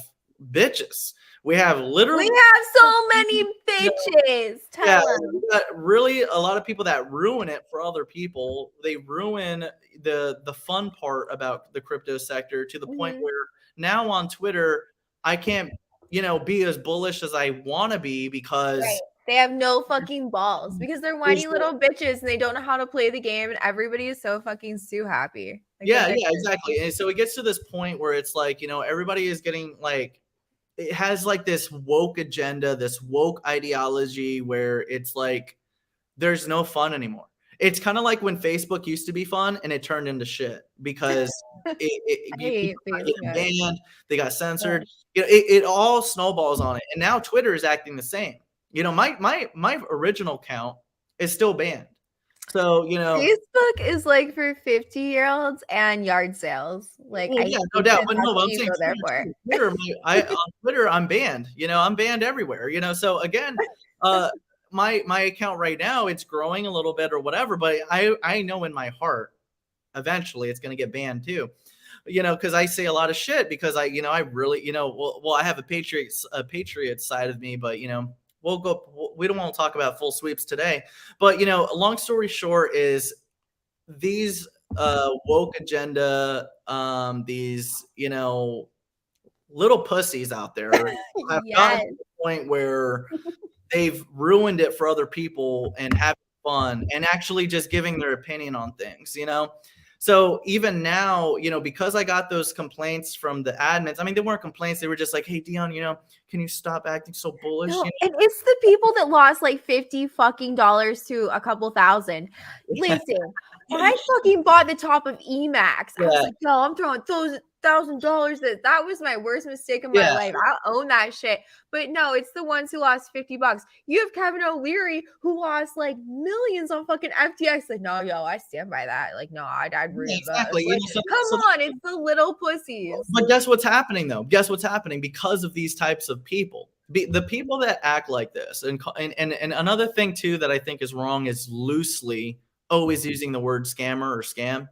bitches. We have literally so many bitches. Yeah, we got really a lot of people that ruin it for other people. They ruin the fun part about the crypto sector to the point where now on Twitter, I can't, you know, be as bullish as I want to be because they have no fucking balls because they're whiny little bitches and they don't know how to play the game, and everybody is so fucking Sue happy. Like, yeah, exactly. And so it gets to this point where it's like, you know, everybody is getting like, it has like this woke agenda, this woke ideology where it's like there's no fun anymore. It's kind of like when Facebook used to be fun and it turned into shit because people got banned, they got censored. You know, it all snowballs on it. And now Twitter is acting the same. You know, my original account is still banned. So, you know, Facebook is like for 50-year-olds and yard sales. Like, well, yeah, no doubt. But no, I'm saying Twitter, on Twitter, I'm banned. You know, I'm banned everywhere. You know, so again, my account right now, it's growing a little bit or whatever, but I know in my heart, eventually it's going to get banned too. You know, because I say a lot of shit because I really, you know, well, I have a patriot side of me, but you know. We don't want to talk about full sweeps today, but you know, long story short is these woke agenda, these, you know, little pussies out there have gotten to the point where they've ruined it for other people and having fun and actually just giving their opinion on things, you know? So even now, you know, because I got those complaints from the admins, I mean, they weren't complaints. They were just like, hey, Dion, you know, can you stop acting so bullish? No, you know? and it's the people that lost like $50 fucking to a couple thousand. Listen, I fucking bought the top of EMAX. I was like, yo, I'm throwing those $1,000. That was my worst mistake of my life. I'll own that shit. But no, it's the ones who lost $50. You have Kevin O'Leary who lost like millions on fucking FTX. Like, no, yo, I stand by that. Like, no, I'd ruin exactly. like, come on, it's the little pussies. But guess what's happening though? Guess what's happening because of these types of people. The people that act like this, and another thing too that I think is wrong is loosely always using the word scammer or scam,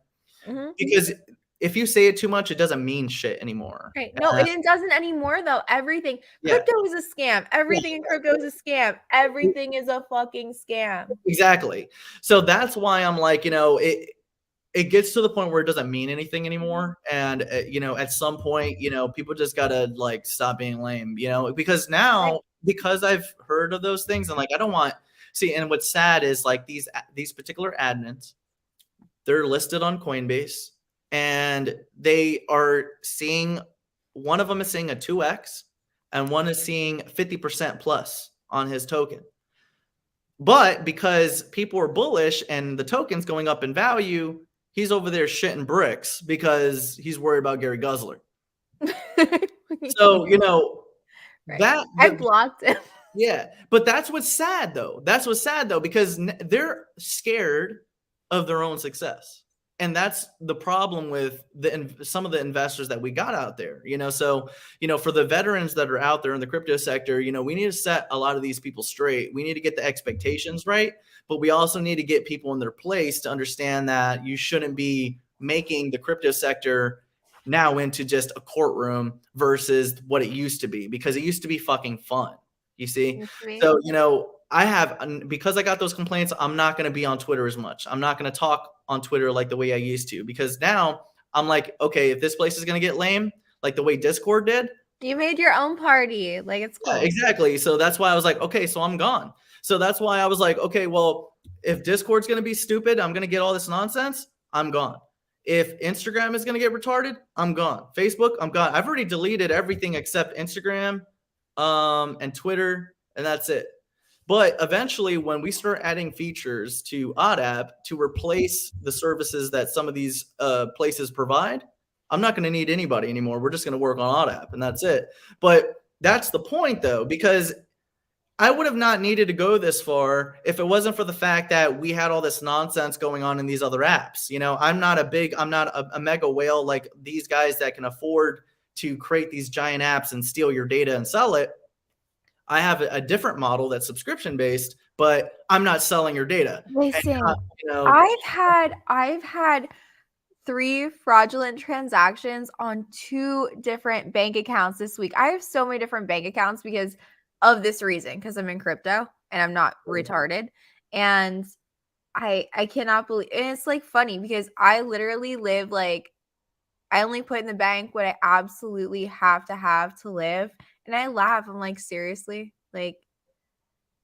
because if you say it too much, it doesn't mean shit anymore. Right? No, it doesn't anymore though. Everything crypto is a scam. Everything in crypto is a scam. Everything is a fucking scam. Exactly. So that's why I'm like, you know, it gets to the point where it doesn't mean anything anymore. And, you know, at some point, you know, people just got to like stop being lame, you know, because now, because I've heard of those things and like, I don't want, see, and what's sad is like these particular admins, they're listed on Coinbase and they are seeing, one of them is seeing a 2X and one is seeing 50% plus on his token. But because people are bullish and the token's going up in value, he's over there shitting bricks because he's worried about Gary Gensler. So, you know, I blocked him. Yeah. But that's what's sad though. That's what's sad though, because they're scared of their own success. And that's the problem with some of the investors that we got out there, you know? So, you know, for the veterans that are out there in the crypto sector, you know, we need to set a lot of these people straight. We need to get the expectations right, but we also need to get people in their place to understand that you shouldn't be making the crypto sector now into just a courtroom versus what it used to be, because it used to be fucking fun. You see? So, you know, because I got those complaints, I'm not going to be on Twitter as much. I'm not going to talk on Twitter like the way I used to, because now I'm like, okay, if this place is going to get lame, like the way Discord did. You made your own party. Like, it's cool. Yeah, exactly. So that's why I was like, okay, so I'm gone. So that's why I was like, okay, well, if Discord's going to be stupid, I'm going to get all this nonsense, I'm gone. If Instagram is going to get retarded, I'm gone. Facebook, I'm gone. I've already deleted everything except Instagram and Twitter, and that's it. But eventually, when we start adding features to OddApp to replace the services that some of these places provide, I'm not going to need anybody anymore. We're just going to work on OddApp, and that's it. But that's the point, though, because I would have not needed to go this far if it wasn't for the fact that we had all this nonsense going on in these other apps. You know, I'm not a mega whale like these guys that can afford to create these giant apps and steal your data and sell it. I have a different model that's subscription based, but I'm not selling your data. Listen, you know, I've had 3 fraudulent transactions on 2 different bank accounts this week. I have so many different bank accounts because of this reason, because I'm in crypto and I'm not retarded. And I cannot believe, and it's like funny because I literally live like, I only put in the bank what I absolutely have to live. And I laugh. I'm like, seriously? Like,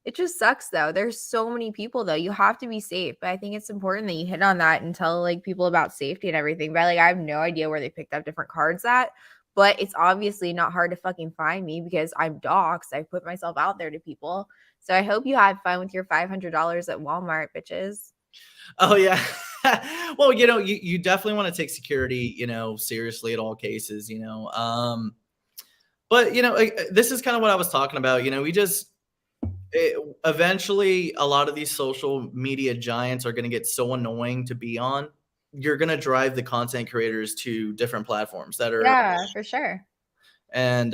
it just sucks though. There's so many people though. You have to be safe. But I think it's important that you hit on that and tell like people about safety and everything. But like, I have no idea where they picked up different cards at. But it's obviously not hard to fucking find me because I'm doxxed. I put myself out there to people. So I hope you had fun with your $500 at Walmart, bitches. Oh yeah. Well, you know, you definitely want to take security, you know, seriously at all cases, you know. But you know, this is kind of what I was talking about. You know, eventually a lot of these social media giants are going to get so annoying to be on. You're going to drive the content creators to different platforms that are, yeah, for sure. And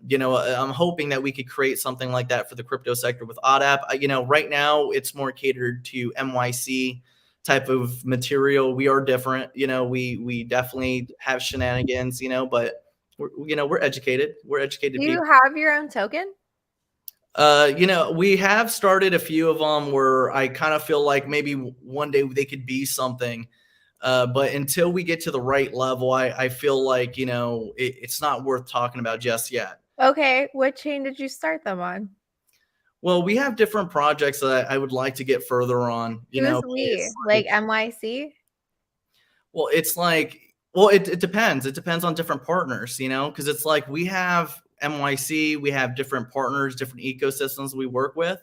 you know, I'm hoping that we could create something like that for the crypto sector with OddApp. You know, right now it's more catered to MYC type of material. We are different, you know. We definitely have shenanigans, you know, but we're educated. We're educated Do people. you have your own token? You know, we have started a few of them where I kind of feel like maybe one day they could be something. But until we get to the right level, I feel like, you know, it's not worth talking about just yet. Okay. What chain did you start them on? Well, we have different projects that I would like to get further on. You know, we like MYC. Well, it's like, well, it depends. It depends on different partners, you know, because it's like we have MYC, we have different partners, different ecosystems we work with.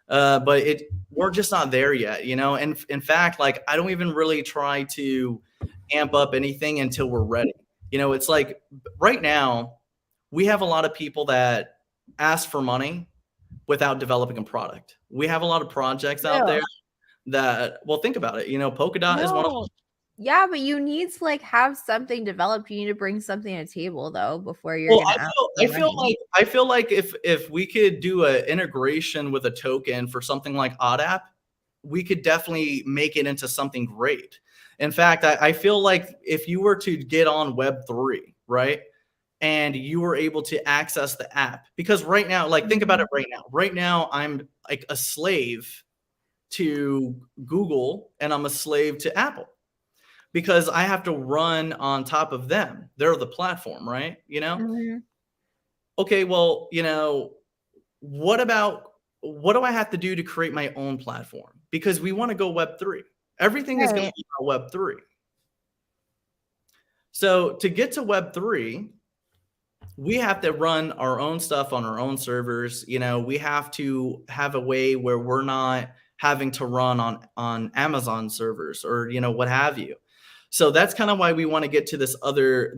But we're just not there yet, you know. And in fact, like I don't even really try to amp up anything until we're ready. You know, it's like right now we have a lot of people that ask for money without developing a product. We have a lot of projects out there that, well, think about it. You know, Polkadot is one of them. Yeah, but you need to like have something developed. You need to bring something to the table though before you're gonna. I feel like if we could do an integration with a token for something like OddApp, we could definitely make it into something great. In fact, I feel like if you were to get on Web3, right, and you were able to access the app, because right now, like think about it right now. Right now, I'm like a slave to Google and I'm a slave to Apple, because I have to run on top of them. They're the platform, right? You know? Okay, well, you know, what do I have to do to create my own platform? Because we want to go Web3. Everything is going to be Web3. So to get to Web3, we have to run our own stuff on our own servers. You know, we have to have a way where we're not having to run on Amazon servers or, you know, what have you. So that's kind of why we want to get to this other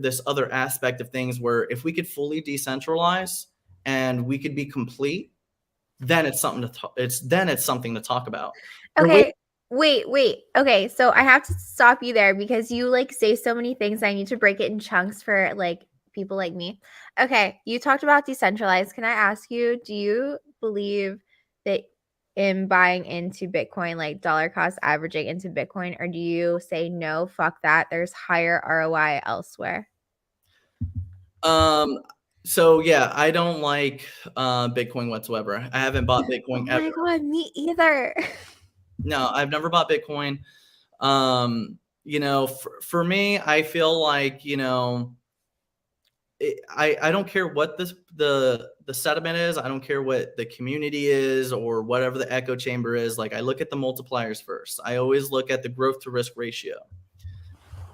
aspect of things where if we could fully decentralize and we could be complete, then it's something to talk about. Okay. Wait. Okay, so I have to stop you there because you like say so many things. I need to break it in chunks for like people like me. Okay, you talked about decentralized. Can I ask you, do you believe that in buying into Bitcoin, like dollar cost averaging into Bitcoin, or do you say no, fuck that, there's higher ROI elsewhere? So yeah, I don't like Bitcoin whatsoever. I haven't bought Bitcoin ever. Oh my god, me either. No, I've never bought Bitcoin. you know, for me, I feel like, you know, I don't care what the sentiment is. I don't care what the community is or whatever the echo chamber is. Like, I look at the multipliers first. I always look at the growth to risk ratio.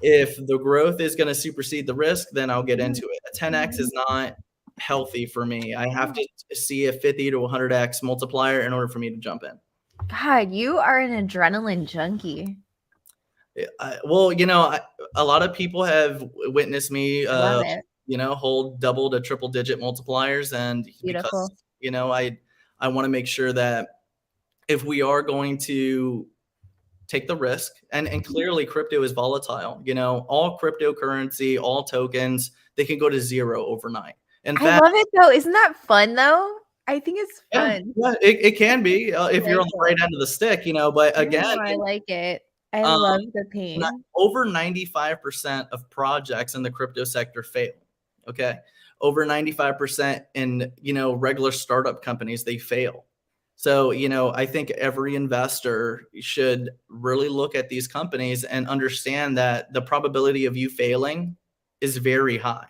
If the growth is going to supersede the risk, then I'll get into it. A 10x is not healthy for me. I have to see a 50 to 100x multiplier in order for me to jump in. God, you are an adrenaline junkie. Well, you know, a lot of people have witnessed me, Love it. you know, hold double to triple digit multipliers. And Beautiful. because, you know, I want to make sure that if we are going to take the risk, and clearly crypto is volatile, you know, all cryptocurrency, all tokens, they can go to zero overnight. In I fact, love it though. Isn't that fun though? I think it's fun. yeah, it can be if you're on the right end of the stick, you know, but again, I like it. I love the pain. over 95% of projects in the crypto sector fail. Okay. Over 95% in, you know, regular startup companies, they fail. So, you know, I think every investor should really look at these companies and understand that the probability of you failing is very high.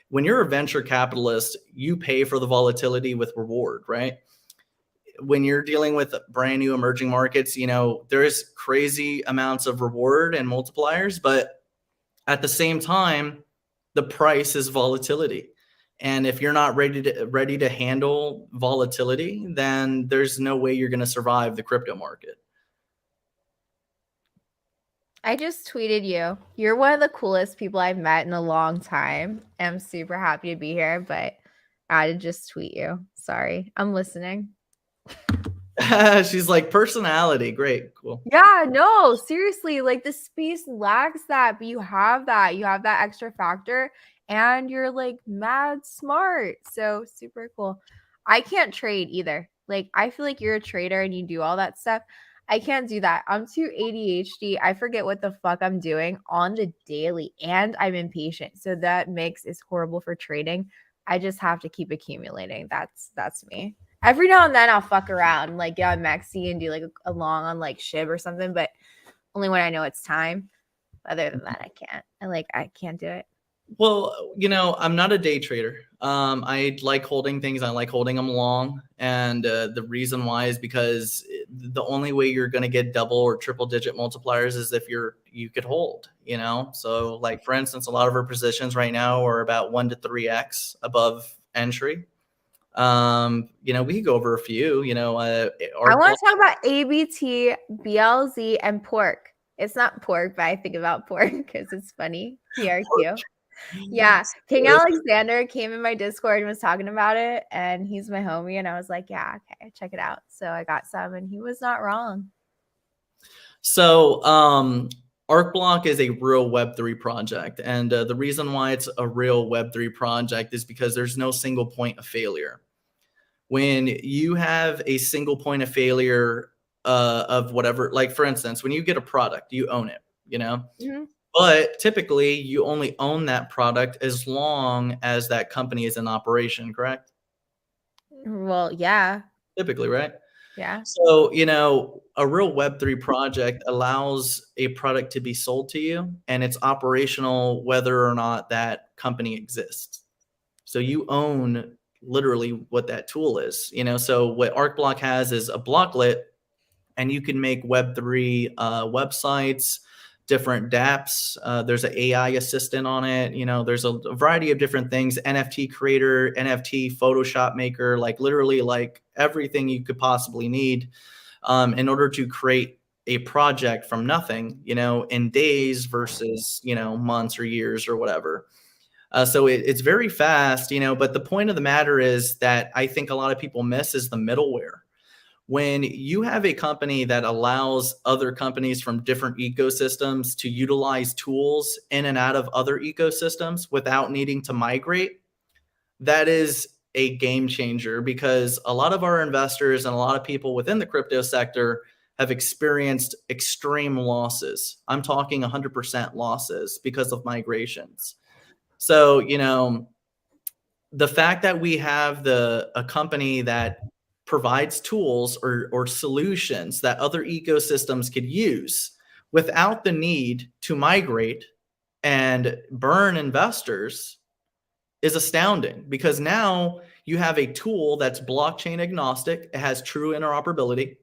When you're a venture capitalist, you pay for the volatility with reward, right? When you're dealing with brand new emerging markets, you know, there's crazy amounts of reward and multipliers, but at the same time, the price is volatility. And if you're not ready to handle volatility, then there's no way you're going to survive the crypto market. I just tweeted you. You're one of the coolest people I've met in a long time. I'm super happy to be here, but I had to just tweet you. Sorry. I'm listening. She's like, personality. Great. Cool. Yeah, no, seriously, like the space lacks that, but you have that. You have that extra factor and you're like mad smart. So super cool. I can't trade either. Like I feel like you're a trader and you do all that stuff. I can't do that. I'm too ADHD. I forget what the fuck I'm doing on the daily and I'm impatient. So that mix is horrible for trading. I just have to keep accumulating. That's me. Every now and then I'll fuck around, like get on Mexi and do like a long on like SHIB or something, but only when I know it's time. Other than that, I can't. I can't do it. Well, you know, I'm not a day trader. I like holding things. I like holding them long. And the reason why is because the only way you're going to get double or triple digit multipliers is if you could hold, you know? So like, for instance, a lot of our positions right now are about 1 to 3x above entry. You know, we could go over a few, you know, I want to talk about ABT, BLZ, and pork. It's not pork, but I think about pork because it's funny. PRQ. Yeah. King Alexander came in my Discord and was talking about it, and he's my homie. And I was like, yeah, okay, check it out. So I got some, and he was not wrong. So, ArcBlock is a real Web3 project. And the reason why it's a real Web3 project is because there's no single point of failure. When you have a single point of failure of whatever, like for instance, when you get a product, you own it, you know? Mm-hmm. But typically you only own that product as long as that company is in operation, correct? Well, yeah. Typically, right? Yeah. So, you know, a real Web3 project allows a product to be sold to you and it's operational whether or not that company exists. So you own literally what that tool is, you know? So what ArcBlock has is a blocklet and you can make Web3 websites, different dApps. There's an AI assistant on it. You know, there's a variety of different things, NFT creator, NFT Photoshop maker, like literally like everything you could possibly need in order to create a project from nothing, you know, in days versus, you know, months or years or whatever. So it's very fast, you know, but the point of the matter is that I think a lot of people miss is the middleware. When you have a company that allows other companies from different ecosystems to utilize tools in and out of other ecosystems without needing to migrate, that is a game changer because a lot of our investors and a lot of people within the crypto sector have experienced extreme losses. I'm talking 100% losses because of migrations. So, you know, the fact that we have a company that provides tools or solutions that other ecosystems could use without the need to migrate and burn investors is astounding, because now you have a tool that's blockchain agnostic. It has true interoperability.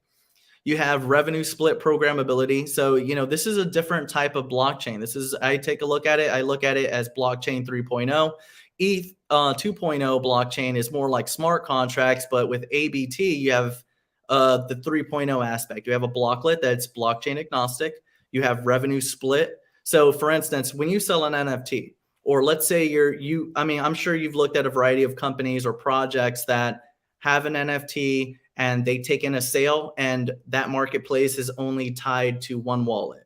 You have revenue split programmability. So, this is a different type of blockchain. I take a look at it. I look at it as blockchain 3.0. ETH 2.0 blockchain is more like smart contracts, but with ABT, you have the 3.0 aspect. You have a blocklet that's blockchain agnostic. You have revenue split. So for instance, when you sell an NFT, or let's say I'm sure you've looked at a variety of companies or projects that have an NFT and they take in a sale, and that marketplace is only tied to one wallet.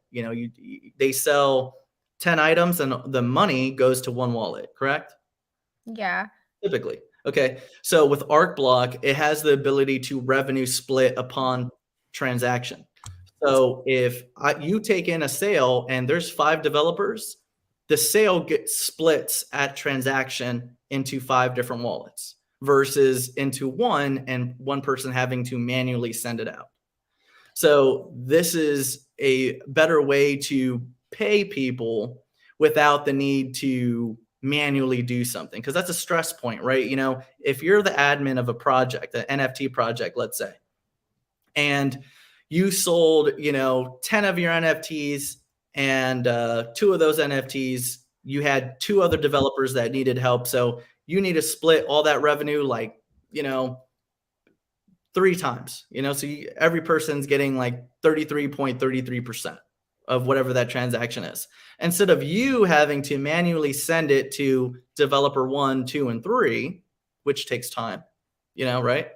They sell 10 items and the money goes to one wallet, correct? Yeah. Typically. Okay. So with ArcBlock, it has the ability to revenue split upon transaction. So if you take in a sale and there's 5 developers, the sale gets splits at transaction into 5 different wallets versus into one, and one person having to manually send it out. So this is a better way to pay people without the need to manually do something, because that's a stress point, right? If you're the admin of a project, an NFT project, let's say, and you sold, 10 of your NFTs, and 2 of those NFTs, you had 2 other developers that needed help. So you need to split all that revenue, 3 times, so every person's getting 33.33% of whatever that transaction is. Instead of you having to manually send it to developer 1, 2, and 3, which takes time, right?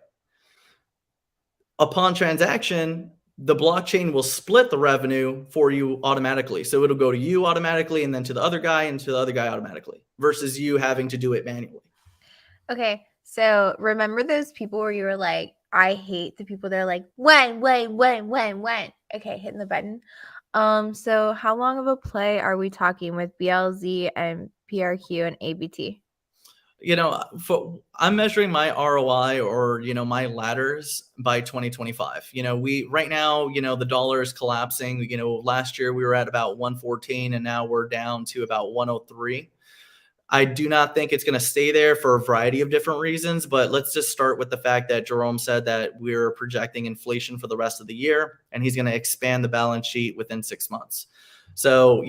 Upon transaction, the blockchain will split the revenue for you automatically. So it'll go to you automatically, and then to the other guy, and to the other guy automatically, versus you having to do it manually. Okay. So remember those people where you were like, I hate the people that are like, when? Okay, hitting the button. So how long of a play are we talking with BLZ and PRQ and ABT? I'm measuring my ROI, or, my ladders by 2025. Right now, the dollar is collapsing. Last year we were at about 114, and now we're down to about 103. I do not think it's going to stay there for a variety of different reasons, but let's just start with the fact that Jerome said that we're projecting inflation for the rest of the year, and he's going to expand the balance sheet within 6 months. So,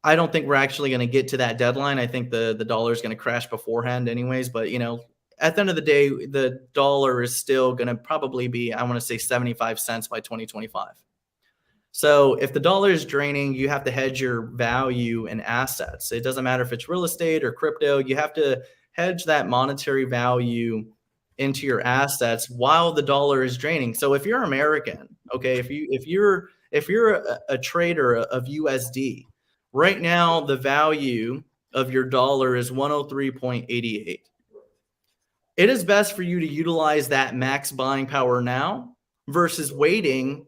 I don't think we're actually going to get to that deadline. I think the dollar is going to crash beforehand anyways, but at the end of the day, the dollar is still going to probably be, I want to say 75 cents by 2025. So if the dollar is draining, you have to hedge your value in assets. It doesn't matter if it's real estate or crypto. You have to hedge that monetary value into your assets while the dollar is draining. So if you're American, okay, if you're a trader of USD, right now the value of your dollar is 103.88. It is best for you to utilize that max buying power now versus waiting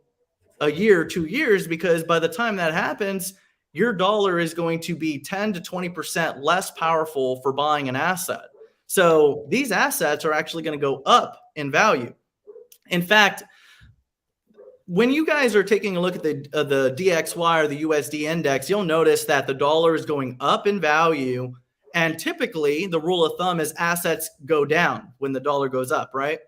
a year, 2 years, because by the time that happens, your dollar is going to be 10 to 20% less powerful for buying an asset. So these assets are actually going to go up in value. In fact, when you guys are taking a look at the DXY or the USD index, you'll notice that the dollar is going up in value. And typically the rule of thumb is assets go down when the dollar goes up, right?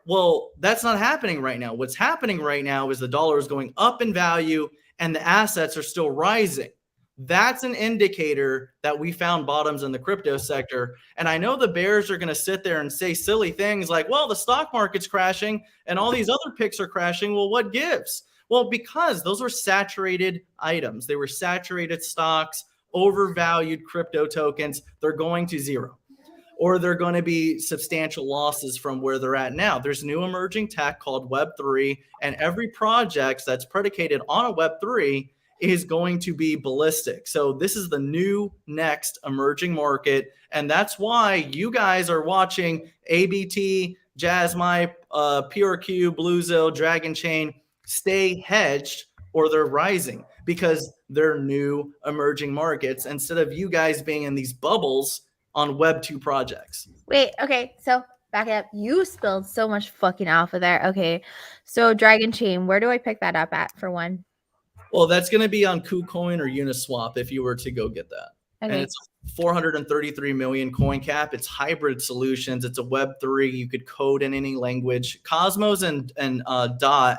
Well, that's not happening right now. What's happening right now is the dollar is going up in value and the assets are still rising. That's an indicator that we found bottoms in the crypto sector. And I know the bears are going to sit there and say silly things like, well, the stock market's crashing and all these other picks are crashing. Well, what gives? Well, because those are saturated items. They were saturated stocks, overvalued crypto tokens. They're going to zero, or they're going to be substantial losses from where they're at now. There's new emerging tech called Web3, and every project that's predicated on a Web3 is going to be ballistic. So this is the new next emerging market, and that's why you guys are watching ABT, Jasmy, PRQ, Bluezil, Dragon Chain stay hedged, or they're rising because they're new emerging markets instead of you guys being in these bubbles on Web 2 projects. Wait, okay, so back it up. You spilled so much fucking alpha there. Okay, so Dragon Chain, where do I pick that up at for one? Well, that's going to be on KuCoin or Uniswap if you were to go get that. Okay. And it's 433 million coin cap. It's hybrid solutions. It's a Web3. You could code in any language. Cosmos and DOT,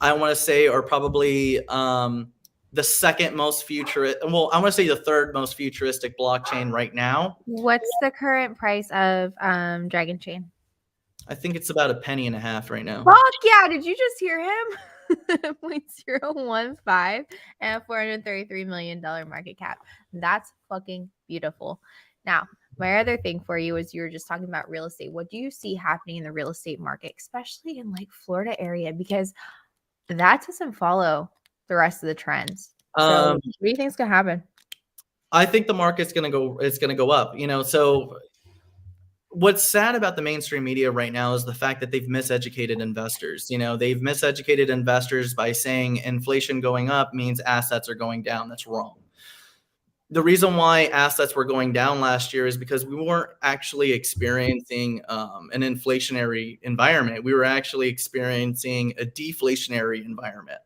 I want to say, are probably the second most futuristic. Well, I want to say the third most futuristic blockchain right now. What's the current price of Dragon Chain? I think it's about $0.015 right now. Fuck yeah! Did you just hear him? 0.015 and a $433 million market cap. That's fucking beautiful. Now, my other thing for you is you were just talking about real estate. What do you see happening in the real estate market, especially in like Florida area? Because that doesn't follow the rest of the trends. So what do you think is gonna happen? I think the market's gonna go. It's gonna go up. You know, so what's sad about the mainstream media right now is the fact that they've miseducated investors. You know, they've miseducated investors by saying inflation going up means assets are going down. That's wrong. The reason why assets were going down last year is because we weren't actually experiencing an inflationary environment. We were actually experiencing a deflationary environment.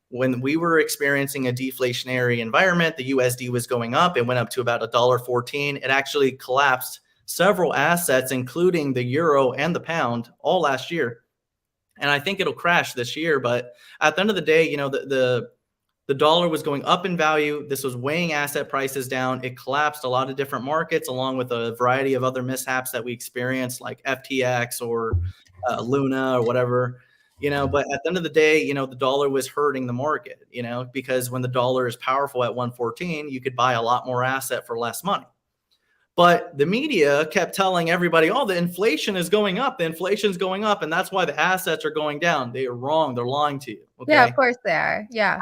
When we were experiencing a deflationary environment, the USD was going up. It went up to about $1.14. It actually collapsed several assets, including the euro and the pound, all last year. And I think it'll crash this year. But at the end of the day, you know, the dollar was going up in value. This was weighing asset prices down. It collapsed a lot of different markets, along with a variety of other mishaps that we experienced, like FTX or Luna or whatever. You know, but at the end of the day, you know, the dollar was hurting the market, you know, because when the dollar is powerful at 114, you could buy a lot more asset for less money. But the media kept telling everybody, oh, the inflation is going up. The inflation's going up. And that's why the assets are going down. They are wrong. They're lying to you. Okay? Yeah, of course they are. Yeah.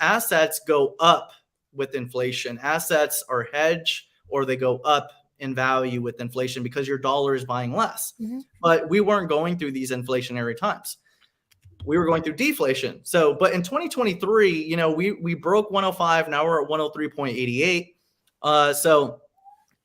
Assets go up with inflation. Assets are hedged or they go up in value with inflation because your dollar is buying less. Mm-hmm. But we weren't going through these inflationary times. We were going through deflation. So, but in 2023, you know, we broke 105. Now we're at 103.88. So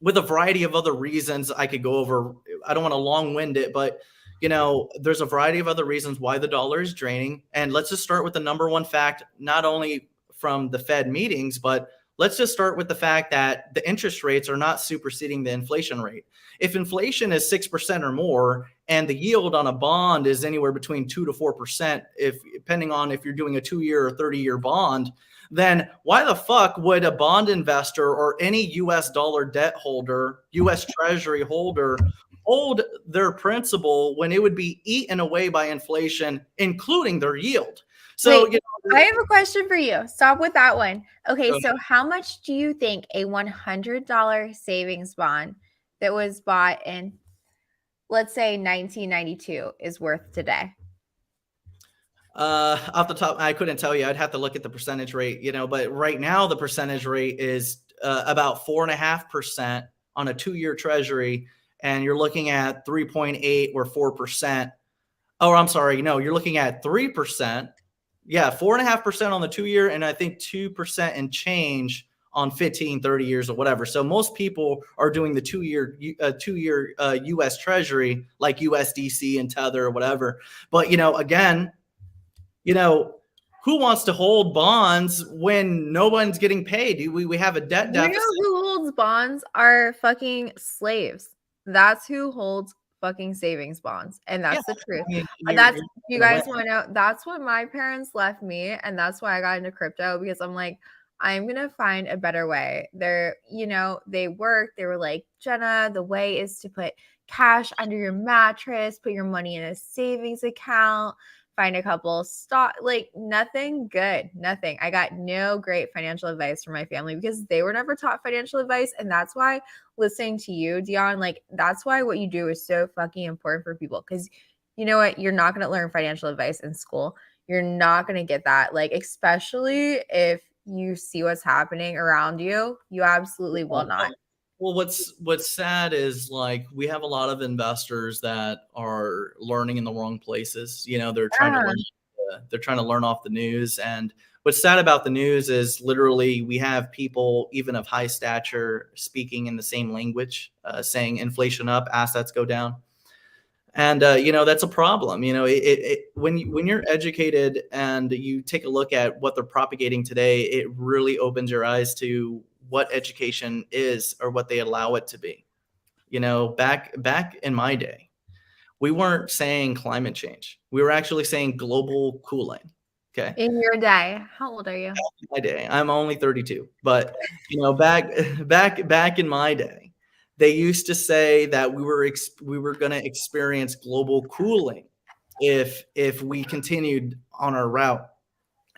with a variety of other reasons I could go over, I don't want to long-wind it, but you know, there's a variety of other reasons why the dollar is draining. And let's just start with the number one fact, not only from the Fed meetings, but let's just start with the fact that the interest rates are not superseding the inflation rate. If inflation is 6% or more, and the yield on a bond is anywhere between 2 to 4%, if depending on if you're doing a 2-year or 30-year bond, then why the fuck would a bond investor or any US dollar debt holder, US Treasury holder, hold their principal when it would be eaten away by inflation, including their yield? So, wait, you know, I have a question for you. Stop with that one. Okay, so how much do you think a $100 savings bond that was bought in, let's say, 1992 is worth today? Off the top, I couldn't tell you. I'd have to look at the percentage rate, you know, but right now the percentage rate is about 4.5% on a 2-year treasury. And you're looking at 3.8 or 4%. Oh, I'm sorry. No, you're looking at 3%. Yeah, 4.5% on the 2-year, and I think 2% and change on 15, 30 years or whatever. So most people are doing the 2-year US Treasury, like USDC and Tether or whatever. But, you know, again, you know, who wants to hold bonds when no one's getting paid? We have a debt deficit. You know who holds bonds are fucking slaves. That's who holds fucking savings bonds, and that's the truth. I mean, that's, you guys want to know, that's what my parents left me, and that's why I got into crypto, because I'm like, I'm gonna find a better way. They're, you know, they were like, Jenna, the way is to put cash under your mattress, put your money in a savings account, find a couple stock, like nothing good, nothing. I got no great financial advice from my family because they were never taught financial advice. And that's why listening to you, Dion, like that's why what you do is so fucking important for people. Because you know what? You're not going to learn financial advice in school. You're not going to get that. Like, especially if you see what's happening around you, you absolutely will not. Well, what's sad is like we have a lot of investors that are learning in the wrong places. You know, they're trying to learn off the news. And what's sad about the news is literally we have people even of high stature speaking in the same language, saying inflation up, assets go down. And that's a problem. When you're educated and you take a look at what they're propagating today, it really opens your eyes to what education is or what they allow it to be. Back in my day, we weren't saying climate change. We were actually saying global cooling. Okay. In your day, how old are you? My day. I'm only 32, but back in my day, they used to say that we were going to experience global cooling if we continued on our route.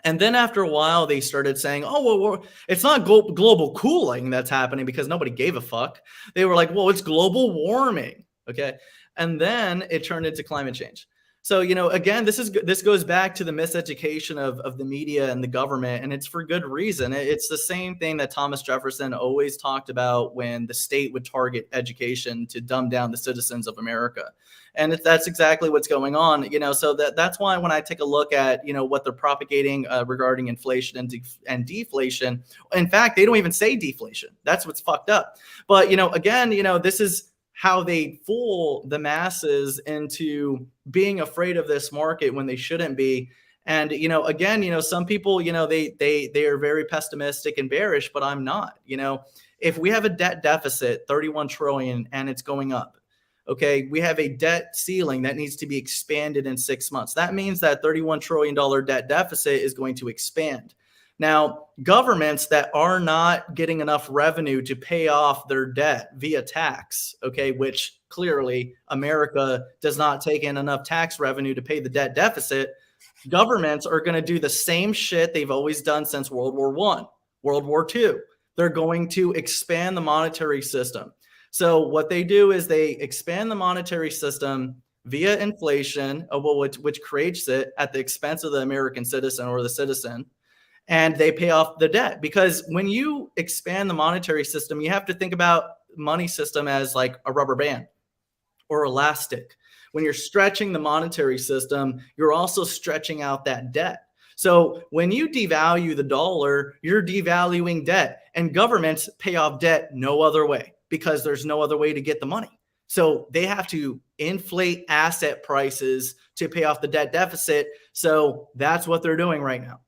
And then after a while, they started saying, "Oh, well, it's not global cooling that's happening," because nobody gave a fuck. They were like, "Well, it's global warming." Okay. And then it turned into climate change. So, again, this goes back to the miseducation of the media and the government, and it's for good reason. It's the same thing that Thomas Jefferson always talked about when the state would target education to dumb down the citizens of America. And that's exactly what's going on, so that's why when I take a look at, what they're propagating regarding inflation and deflation, in fact, they don't even say deflation. That's what's fucked up. But, again, this is how they fool the masses into being afraid of this market when they shouldn't be. And, again, some people, they are very pessimistic and bearish, but I'm not. If we have a debt deficit, 31 trillion, and it's going up, okay, we have a debt ceiling that needs to be expanded in 6 months. That means that $31 trillion debt deficit is going to expand. Now, governments that are not getting enough revenue to pay off their debt via tax, okay, which clearly America does not take in enough tax revenue to pay the debt deficit, governments are going to do the same shit they've always done since World War I, World War II. They're going to expand the monetary system. So what they do is they expand the monetary system via inflation, which creates it at the expense of the American citizen or the citizen. And they pay off the debt, because when you expand the monetary system, you have to think about money system as like a rubber band or elastic. When you're stretching the monetary system, you're also stretching out that debt. So when you devalue the dollar, you're devaluing debt, and governments pay off debt no other way, because there's no other way to get the money. So they have to inflate asset prices to pay off the debt deficit. So that's what they're doing right now.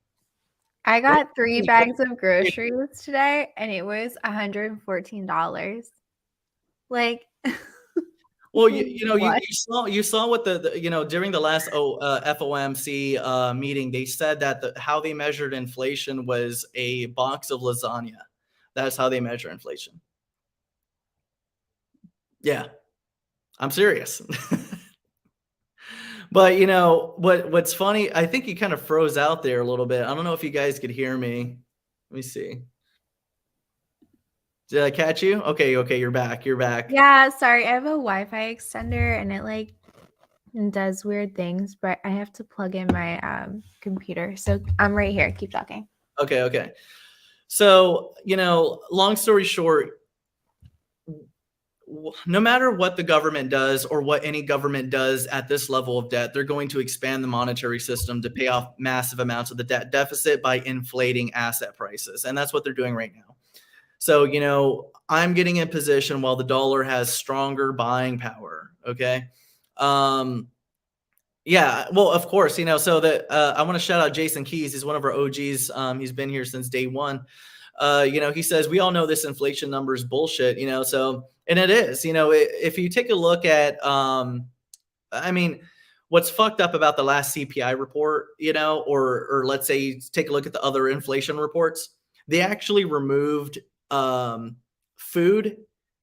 I got 3 bags of groceries today, and it was $114. Like, well, you saw what the during the last FOMC meeting, they said that how they measured inflation was a box of lasagna. That's how they measure inflation. Yeah, I'm serious. But what's funny, I think you kind of froze out there a little bit. I don't know if you guys could hear me. Let me see. Did I catch you? Okay, you're back. Yeah, sorry. I have a Wi-Fi extender, and it does weird things, but I have to plug in my computer. So I'm right here. Keep talking. Okay. So, long story short, no matter what the government does or what any government does at this level of debt, they're going to expand the monetary system to pay off massive amounts of the debt deficit by inflating asset prices. And that's what they're doing right now. So, I'm getting in position while the dollar has stronger buying power. Okay. Yeah, well, of course, so that I want to shout out Jason Keys. He's one of our OGs. He's been here since day one. He says, we all know this inflation number is bullshit, so, and it is, if you take a look at, what's fucked up about the last CPI report, or let's say take a look at the other inflation reports, they actually removed food,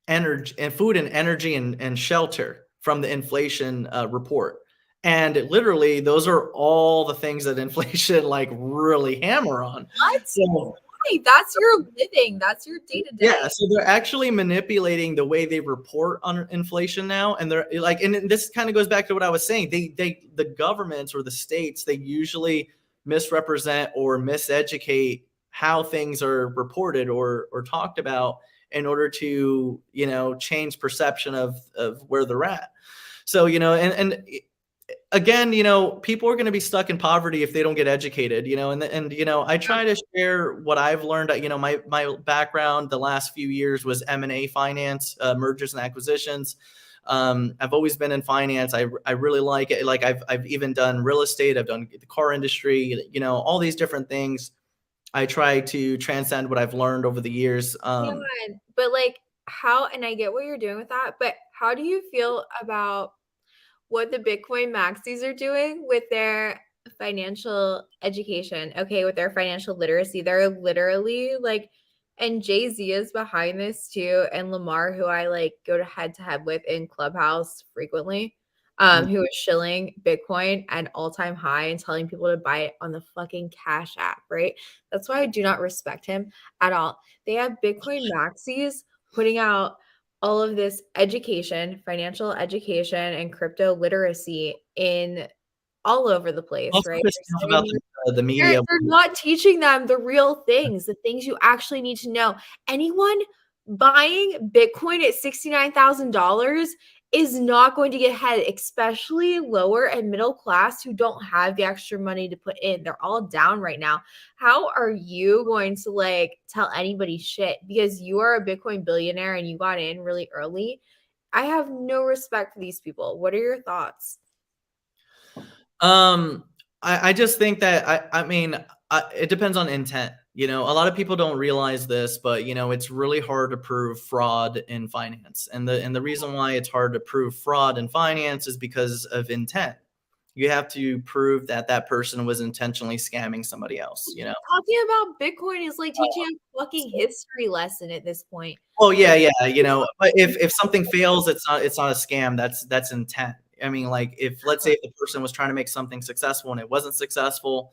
energy, and shelter from the inflation report. And literally, those are all the things that inflation really hammer on. What? So, that's your living. That's your day-to-day. Yeah, so they're actually manipulating the way they report on inflation now, and they're and this kind of goes back to what I was saying. The governments or the states, they usually misrepresent or miseducate how things are reported or talked about in order to change perception of where they're at. So and again, people are going to be stuck in poverty if they don't get educated, and I try to share what I've learned. My background the last few years was M&A finance, mergers and acquisitions. I've always been in finance. I really like it. Like I've even done real estate. I've done the car industry, you know, all these different things. I try to transcend what I've learned over the years. Yeah, but like how, and I get what you're doing with that, but how do you feel about what the Bitcoin maxis are doing with their financial education? Okay, with their financial literacy, they're literally like, and Jay-Z is behind this too, and Lamar, who I like go to head with in Clubhouse frequently, who is shilling Bitcoin at all-time high and telling people to buy it on the fucking Cash App, right? That's why I do not respect him at all. They have Bitcoin maxis putting out all of this education, financial education, and crypto literacy in all over the place, Also, right? this stuff about the media. They're not teaching them the real things, the things you actually need to know. Anyone buying Bitcoin at $69,000 is not going to get ahead, especially lower and middle class who don't have the extra money to put in. They're all down right now. How are you going to like tell anybody shit because you are a Bitcoin billionaire and you got in really early? I have no respect for these people. What are your thoughts? I just think that I mean, it depends on intent. You know, a lot of people don't realize this, but you know, it's really hard to prove fraud in finance. And the reason why it's hard to prove fraud in finance is because of intent. You have to prove that that person was intentionally scamming somebody else, you know? Talking about Bitcoin is like teaching a fucking history lesson at this point. Oh yeah, yeah, you know, but if something fails, it's not a scam. That's intent. I mean, like if let's say if the person was trying to make something successful and it wasn't successful,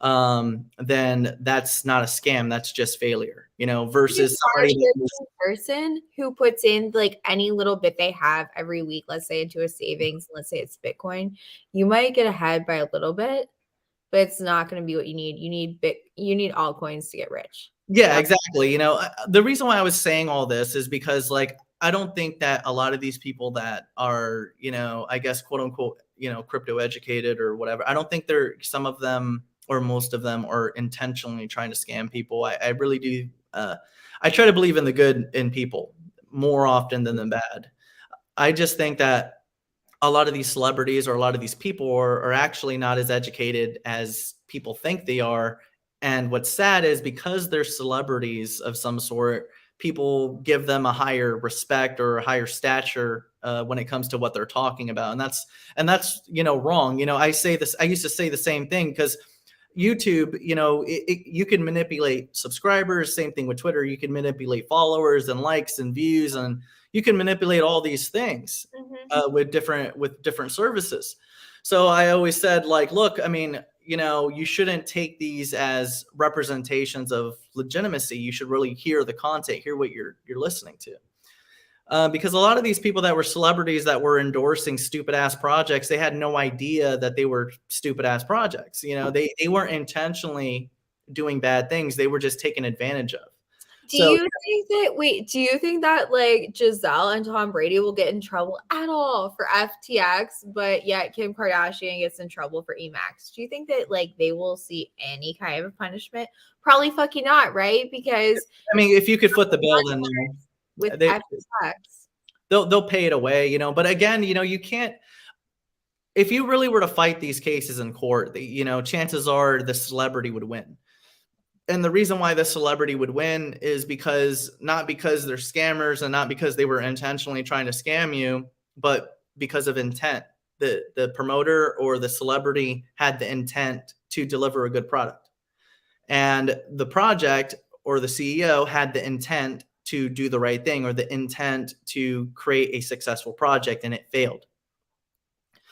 then that's not a scam. That's just failure, you know, versus somebody person who puts in like any little bit they have every week, let's say into a savings, let's say it's Bitcoin, you might get ahead by a little bit, but it's not going to be what you need. You need altcoins to get rich. Yeah, exactly. You know, the reason why I was saying all this is because like I don't think that a lot of these people that are, you know, I guess quote unquote, you know, crypto educated or whatever, I don't think some of them or most of them are intentionally trying to scam people. I really do. I try to believe in the good in people more often than the bad. I just think that a lot of these celebrities or a lot of these people are actually not as educated as people think they are. And what's sad is because they're celebrities of some sort, people give them a higher respect or a higher stature when it comes to what they're talking about. And that's, you know, wrong. You know, I used to say the same thing because YouTube, you know, you can manipulate subscribers. Same thing with Twitter. You can manipulate followers and likes and views, and you can manipulate all these things with different services. So I always said, like, look, I mean, you know, you shouldn't take these as representations of legitimacy. You should really hear the content, hear what you're listening to. Because a lot of these people that were celebrities that were endorsing stupid ass projects, they had no idea that they were stupid ass projects. You know, they weren't intentionally doing bad things. They were just taken advantage of. Do you think that like Giselle and Tom Brady will get in trouble at all for FTX, but yet Kim Kardashian gets in trouble for EMAX? Do you think that like they will see any kind of punishment? Probably fucking not, right? Because I mean, if you could foot the bill, then with FTX, they'll pay it away, you know. But again, you know, you can't. If you really were to fight these cases in court, you know, chances are the celebrity would win. And the reason why the celebrity would win is not because they're scammers and not because they were intentionally trying to scam you, but because of intent. The promoter or the celebrity had the intent to deliver a good product. And the project or the CEO had the intent to do the right thing or the intent to create a successful project, and it failed.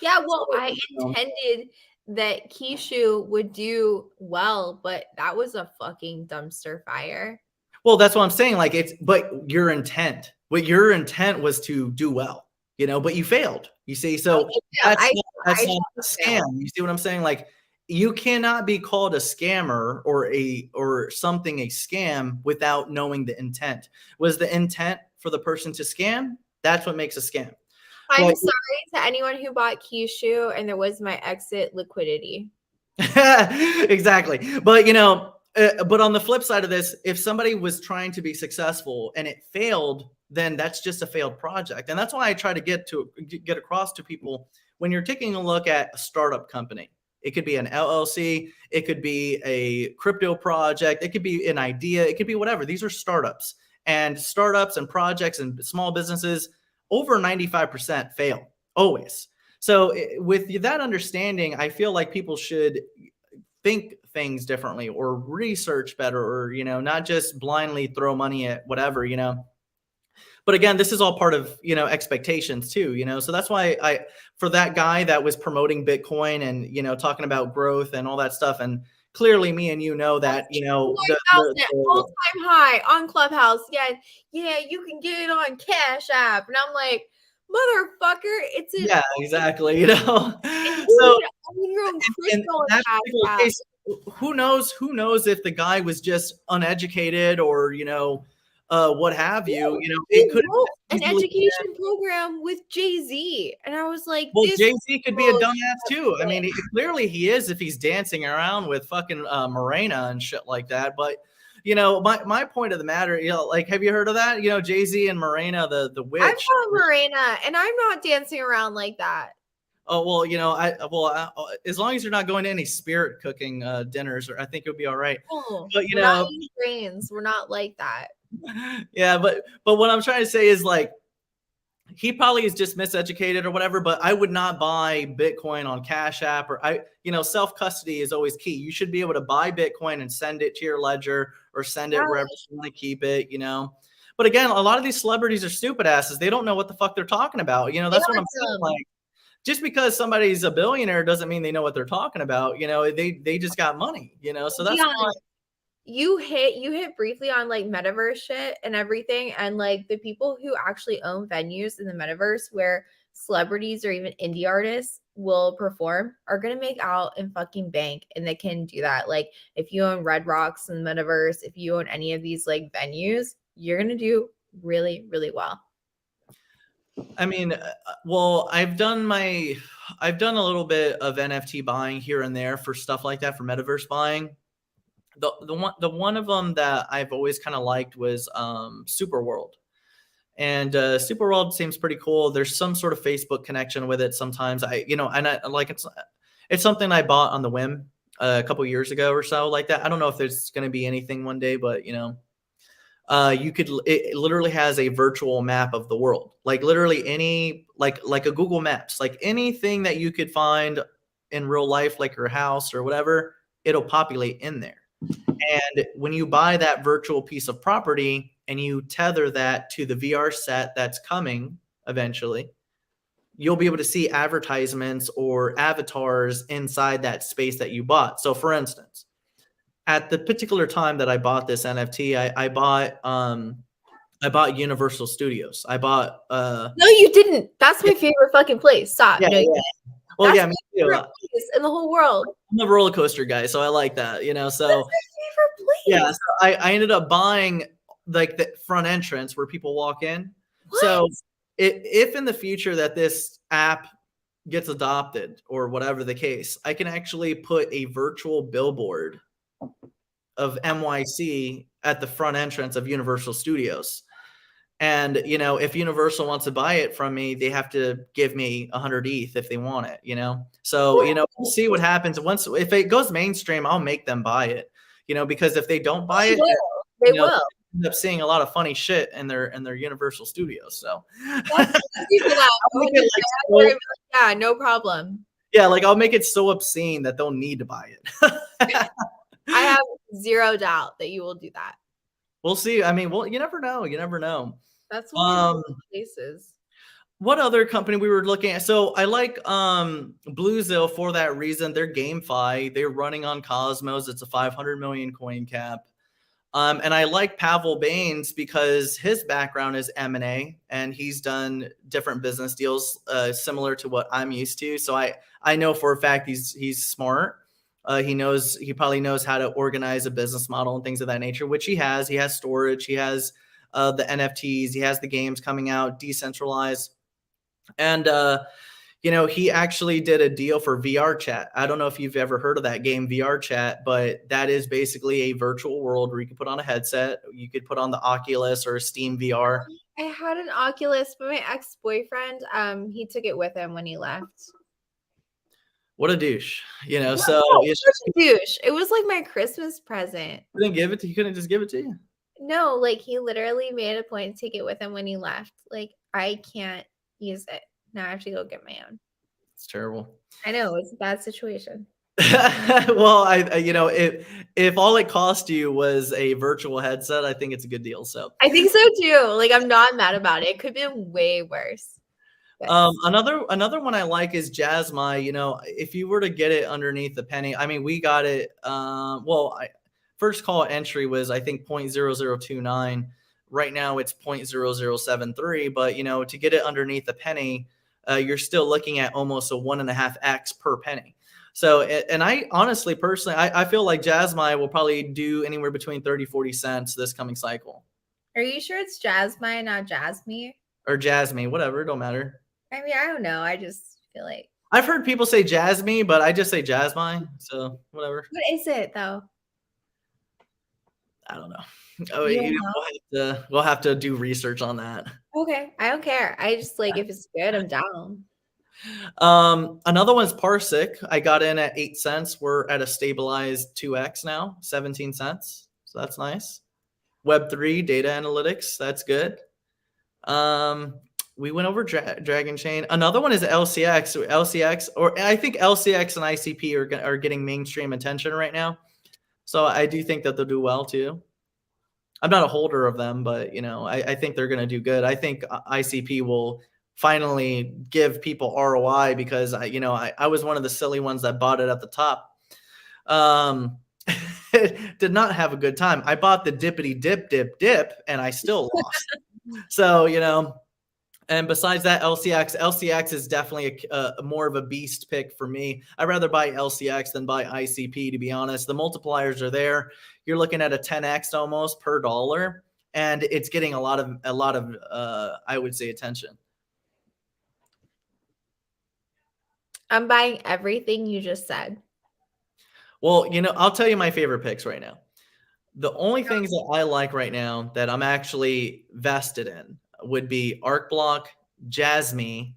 Yeah, well, I intended that Keishu would do well, but that was a fucking dumpster fire. Well, that's what I'm saying. Like but your intent was to do well, you know, but you failed. You see, so that's not a scam. You see what I'm saying? Like you cannot be called a scammer or something a scam without knowing the intent. Was the intent for the person to scam? That's what makes a scam. I'm sorry to anyone who bought Keishu and there was my exit liquidity. Exactly. But, you know, but on the flip side of this, if somebody was trying to be successful and it failed, then that's just a failed project. And that's why I try to get across to people, when you're taking a look at a startup company, it could be an LLC, it could be a crypto project, it could be an idea, it could be whatever. These are startups, and startups and projects and small businesses, over 95% fail, always. So with that understanding, I feel like people should think things differently, or research better, or, you know, not just blindly throw money at whatever, you know. But again, this is all part of, you know, expectations too, you know. So that's why for that guy that was promoting Bitcoin and, you know, talking about growth and all that stuff, and clearly me and you know that, you know, all-time high on Clubhouse. Yeah, you can get it on Cash App. And I'm like, motherfucker, yeah, exactly, you know. So in that particular case, who knows if the guy was just uneducated, or, you know, what have you, you know, it could an education program with Jay-Z. And I was like, well, Jay-Z could be a dumbass too. I mean, clearly he is, if he's dancing around with fucking Morena and shit like that. But, you know, my point of the matter, you know, like, have you heard of that? You know, Jay-Z and Morena, the witch. I'm not Morena, and I'm not dancing around like that. Oh, well, you know, as long as you're not going to any spirit cooking dinners, or I think it'll be all right. Oh, but, you we're know, not grains. We're not like that. Yeah, but what I'm trying to say is, like, he probably is just miseducated or whatever, but I would not buy Bitcoin on Cash App, or you know, self-custody is always key. You should be able to buy Bitcoin and send it to your ledger, or send it wherever you want to keep it, you know. But again, a lot of these celebrities are stupid asses. They don't know what the fuck they're talking about. You know, that's what I'm saying. Like, just because somebody's a billionaire doesn't mean they know what they're talking about. You know, they just got money, you know, so that's why. You hit briefly on like metaverse shit and everything, and like the people who actually own venues in the metaverse where celebrities or even indie artists will perform are gonna make out in fucking bank, and they can do that. Like, if you own Red Rocks in the metaverse, if you own any of these like venues, you're gonna do really, really well. I mean, well, I've done a little bit of NFT buying here and there for stuff like that, for metaverse buying. The one of them that I've always kind of liked was Super World. And Super World seems pretty cool. There's some sort of Facebook connection with it sometimes. It's something I bought on the whim a couple years ago or so, like that. I don't know if there's going to be anything one day, but, you know, it literally has a virtual map of the world, like literally any, like a Google Maps, like anything that you could find in real life, like your house or whatever, it'll populate in there. And when you buy that virtual piece of property and you tether that to the VR set that's coming eventually, you'll be able to see advertisements or avatars inside that space that you bought. So for instance, at the particular time that I bought this NFT, I bought Universal Studios. I bought No, you didn't. That's my favorite fucking place. Stop. Yeah, no, yeah. Well, that's yeah, my favorite place in the whole world. I'm a roller coaster guy, so I like that, you know. So that's my favorite place. Yeah, so I ended up buying like the front entrance where people walk in. What? So if in the future that this app gets adopted or whatever the case, I can actually put a virtual billboard of MYC at the front entrance of Universal Studios. And, you know, if Universal wants to buy it from me, they have to give me 100 ETH if they want it, you know? So, you know, we'll see what happens. If it goes mainstream, I'll make them buy it, you know, because if they don't buy it, they will end up seeing a lot of funny shit in their Universal Studios. So yeah, no problem. Yeah, like I'll make it so obscene that they'll need to buy it. I have zero doubt that you will do that. We'll see. I mean, well, you never know. You never know. That's one of the places. What other company we were looking at? So I like Bluezil for that reason. They're GameFi. They're running on Cosmos. It's a 500 million coin cap. And I like Pavel Baines because his background is M&A, and he's done different business deals similar to what I'm used to. So I know for a fact he's smart. He probably knows how to organize a business model and things of that nature, which he has. He has storage. He has the NFTs. He has the games coming out, decentralized. And, you know, he actually did a deal for VR chat. I don't know if you've ever heard of that game, VR chat, but that is basically a virtual world where you can put on a headset. You could put on the Oculus or Steam VR, I had an Oculus, but my ex-boyfriend, he took it with him when he left. What a douche, you know. No, So such a douche. It was like my Christmas present. he couldn't just give it to you. No, like he literally made a point to take it with him when he left. Like I can't use it. Now I have to go get my own. It's terrible. I know, it's a bad situation. Well, you know, if all it cost you was a virtual headset, I think it's a good deal. So I think so too. Like I'm not mad about it. It could be way worse. But another one I like is Jasmine. You know, if you were to get it underneath the penny, I mean, we got it. Well, first call entry was I think 0.0029. Right now it's 0.0073. But you know, to get it underneath the penny, you're still looking at almost a 1.5x per penny. So, and I honestly, personally, I feel like Jasmine will probably do anywhere between 30-40 cents this coming cycle. are you sure it's Jasmine, not Jasmine? Or Jasmine, whatever, don't matter. I mean, I don't know. I just feel like. I've heard people say Jasmine, but I just say Jasmine. So whatever. What is it though? I don't know. Oh, we'll have to do research on that. Okay, I don't care. I just like if it's good, I'm down. Another one's Parsec. I got in at 8 cents. We're at a stabilized 2x now, 17 cents. So that's nice. Web3 data analytics. That's good. We went over Dragon Chain. Another one is LCX. LCX, or I think LCX and ICP are getting mainstream attention right now. So I do think that they'll do well too. I'm not a holder of them, but you know, I think they're going to do good. I think ICP will finally give people ROI because I was one of the silly ones that bought it at the top. Did not have a good time. I bought the dippity dip, and I still lost. So, you know, and besides that, LCX is definitely a more of a beast pick for me. I'd rather buy LCX than buy ICP, to be honest. The multipliers are there. You're looking at a 10x almost per dollar, and it's getting a lot of I would say attention. I'm buying everything you just said. Well, you know, I'll tell you my favorite picks right now. The only things that I like right now that I'm actually vested in would be ArcBlock, Jasmine,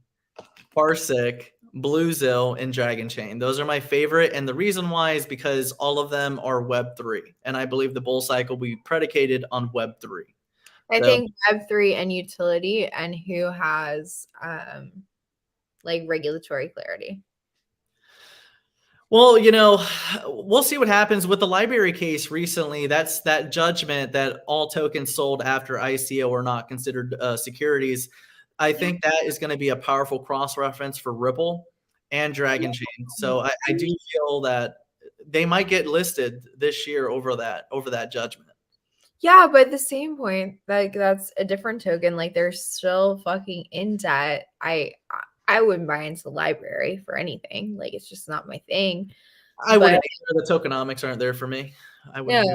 Parsec, Bluezill, and Dragon Chain. Those are my favorite. And the reason why is because all of them are Web3. And I believe the bull cycle will be predicated on Web3. I think Web3 and utility and who has like regulatory clarity. Well, you know, we'll see what happens with the library case recently. That's that judgment that all tokens sold after ICO are not considered securities. I think that is going to be a powerful cross-reference for Ripple and Dragon Chain. So I do feel that they might get listed this year over that judgment. Yeah, but at the same point, like that's a different token. Like they're still fucking in debt. I wouldn't buy into the library for anything. Like it's just not my thing. I wouldn't either. The tokenomics aren't there for me. I wouldn't.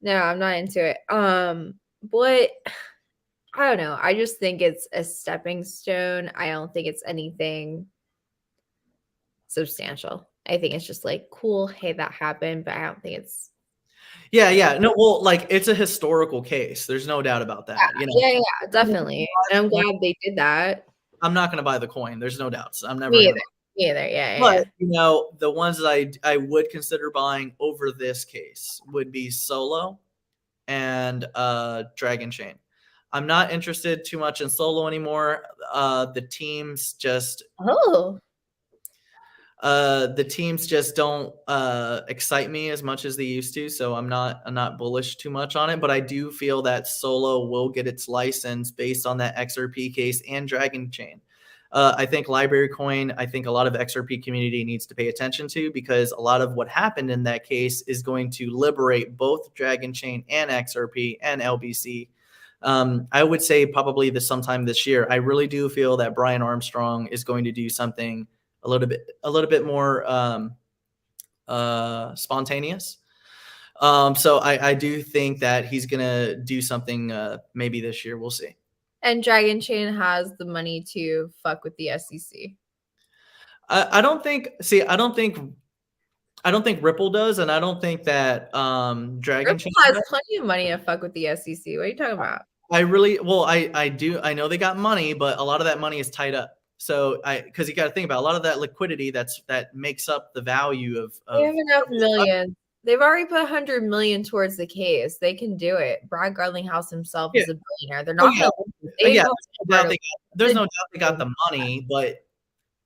No, I'm not into it. But I don't know. I just think it's a stepping stone. I don't think it's anything substantial. I think it's just like cool. Hey, that happened, but I don't think it's. Yeah. No, well, like it's a historical case. There's no doubt about that. Yeah, you know? yeah, definitely. And I'm glad they did that. I'm not going to buy the coin. There's no doubts. I'm never. Me either. Yeah. But you know, the ones that I would consider buying over this case would be Solo and Dragon Chain. I'm not interested too much in Solo anymore. The teams just don't excite me as much as they used to. So I'm not bullish too much on it, but I do feel that Solo will get its license based on that XRP case and Dragon Chain. I think Library Coin, I think a lot of XRP community needs to pay attention to because a lot of what happened in that case is going to liberate both Dragon Chain and XRP and LBC. I would say probably sometime this year. I really do feel that Brian Armstrong is going to do something a little bit more spontaneous. So I do think that he's gonna do something maybe this year. We'll see. And Dragon Chain has the money to fuck with the SEC. I don't think Ripple does, and I don't think that Dragon Chain has plenty of money to fuck with the SEC. What are you talking about? I really, well, I do. I know they got money, but a lot of that money is tied up. So because you got to think about a lot of that liquidity that makes up the value of. They have enough millions. They've already put 100 million towards the case. They can do it. Brad Garlinghouse himself is a billionaire. They're not. There's no doubt they got the money, but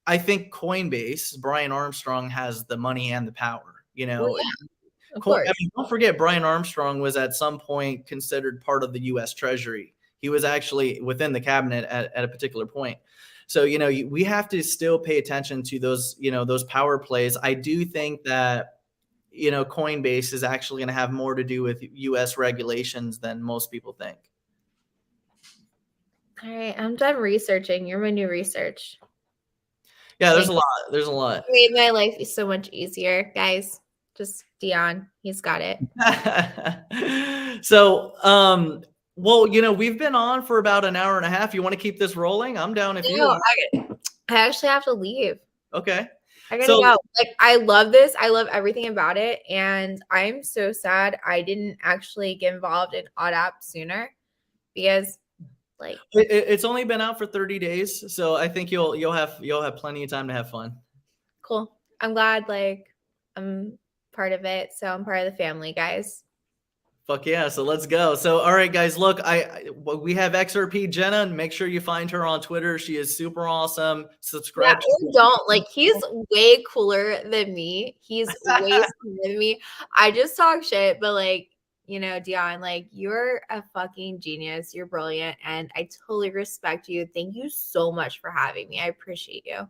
I think Coinbase, Brian Armstrong has the money and the power. You know, well, yeah, of course. I mean, don't forget Brian Armstrong was at some point considered part of the U.S. Treasury. He was actually within the cabinet at a particular point. So, you know, we have to still pay attention to those, you know, those power plays. I do think that, you know, Coinbase is actually going to have more to do with U.S. regulations than most people think. All right, I'm done researching. You're my new research. Yeah, there's a lot. There's a lot. It made my life so much easier, guys. Just Dion, he's got it. So, well, you know, we've been on for about an hour and a half. You want to keep this rolling? I'm down if you want. I actually have to leave. Okay. I gotta go. Like, I love this. I love everything about it. And I'm so sad I didn't actually get involved in OddApp sooner because like it's only been out for 30 days. So I think you'll have plenty of time to have fun. Cool. I'm glad like I'm part of it. So I'm part of the family, guys. Fuck yeah. So let's go. So, all right, guys, look, we have XRP Jenna. Make sure you find her on Twitter. She is super awesome. Subscribe. Yeah, don't like, he's way cooler than me. He's way cooler than me. I just talk shit, but like, you know, Dion, like you're a fucking genius. You're brilliant. And I totally respect you. Thank you so much for having me. I appreciate you.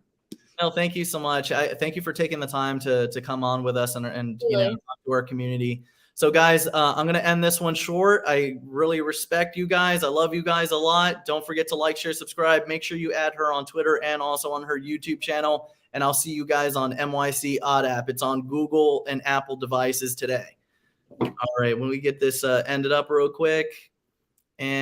No, thank you so much. Thank you for taking the time to come on with us and you know, talk to our community. So guys, I'm going to end this one short. I really respect you guys. I love you guys a lot. Don't forget to like, share, subscribe. Make sure you add her on Twitter and also on her YouTube channel. And I'll see you guys on MYC OddApp. It's on Google and Apple devices today. All right. When we get this ended up real quick.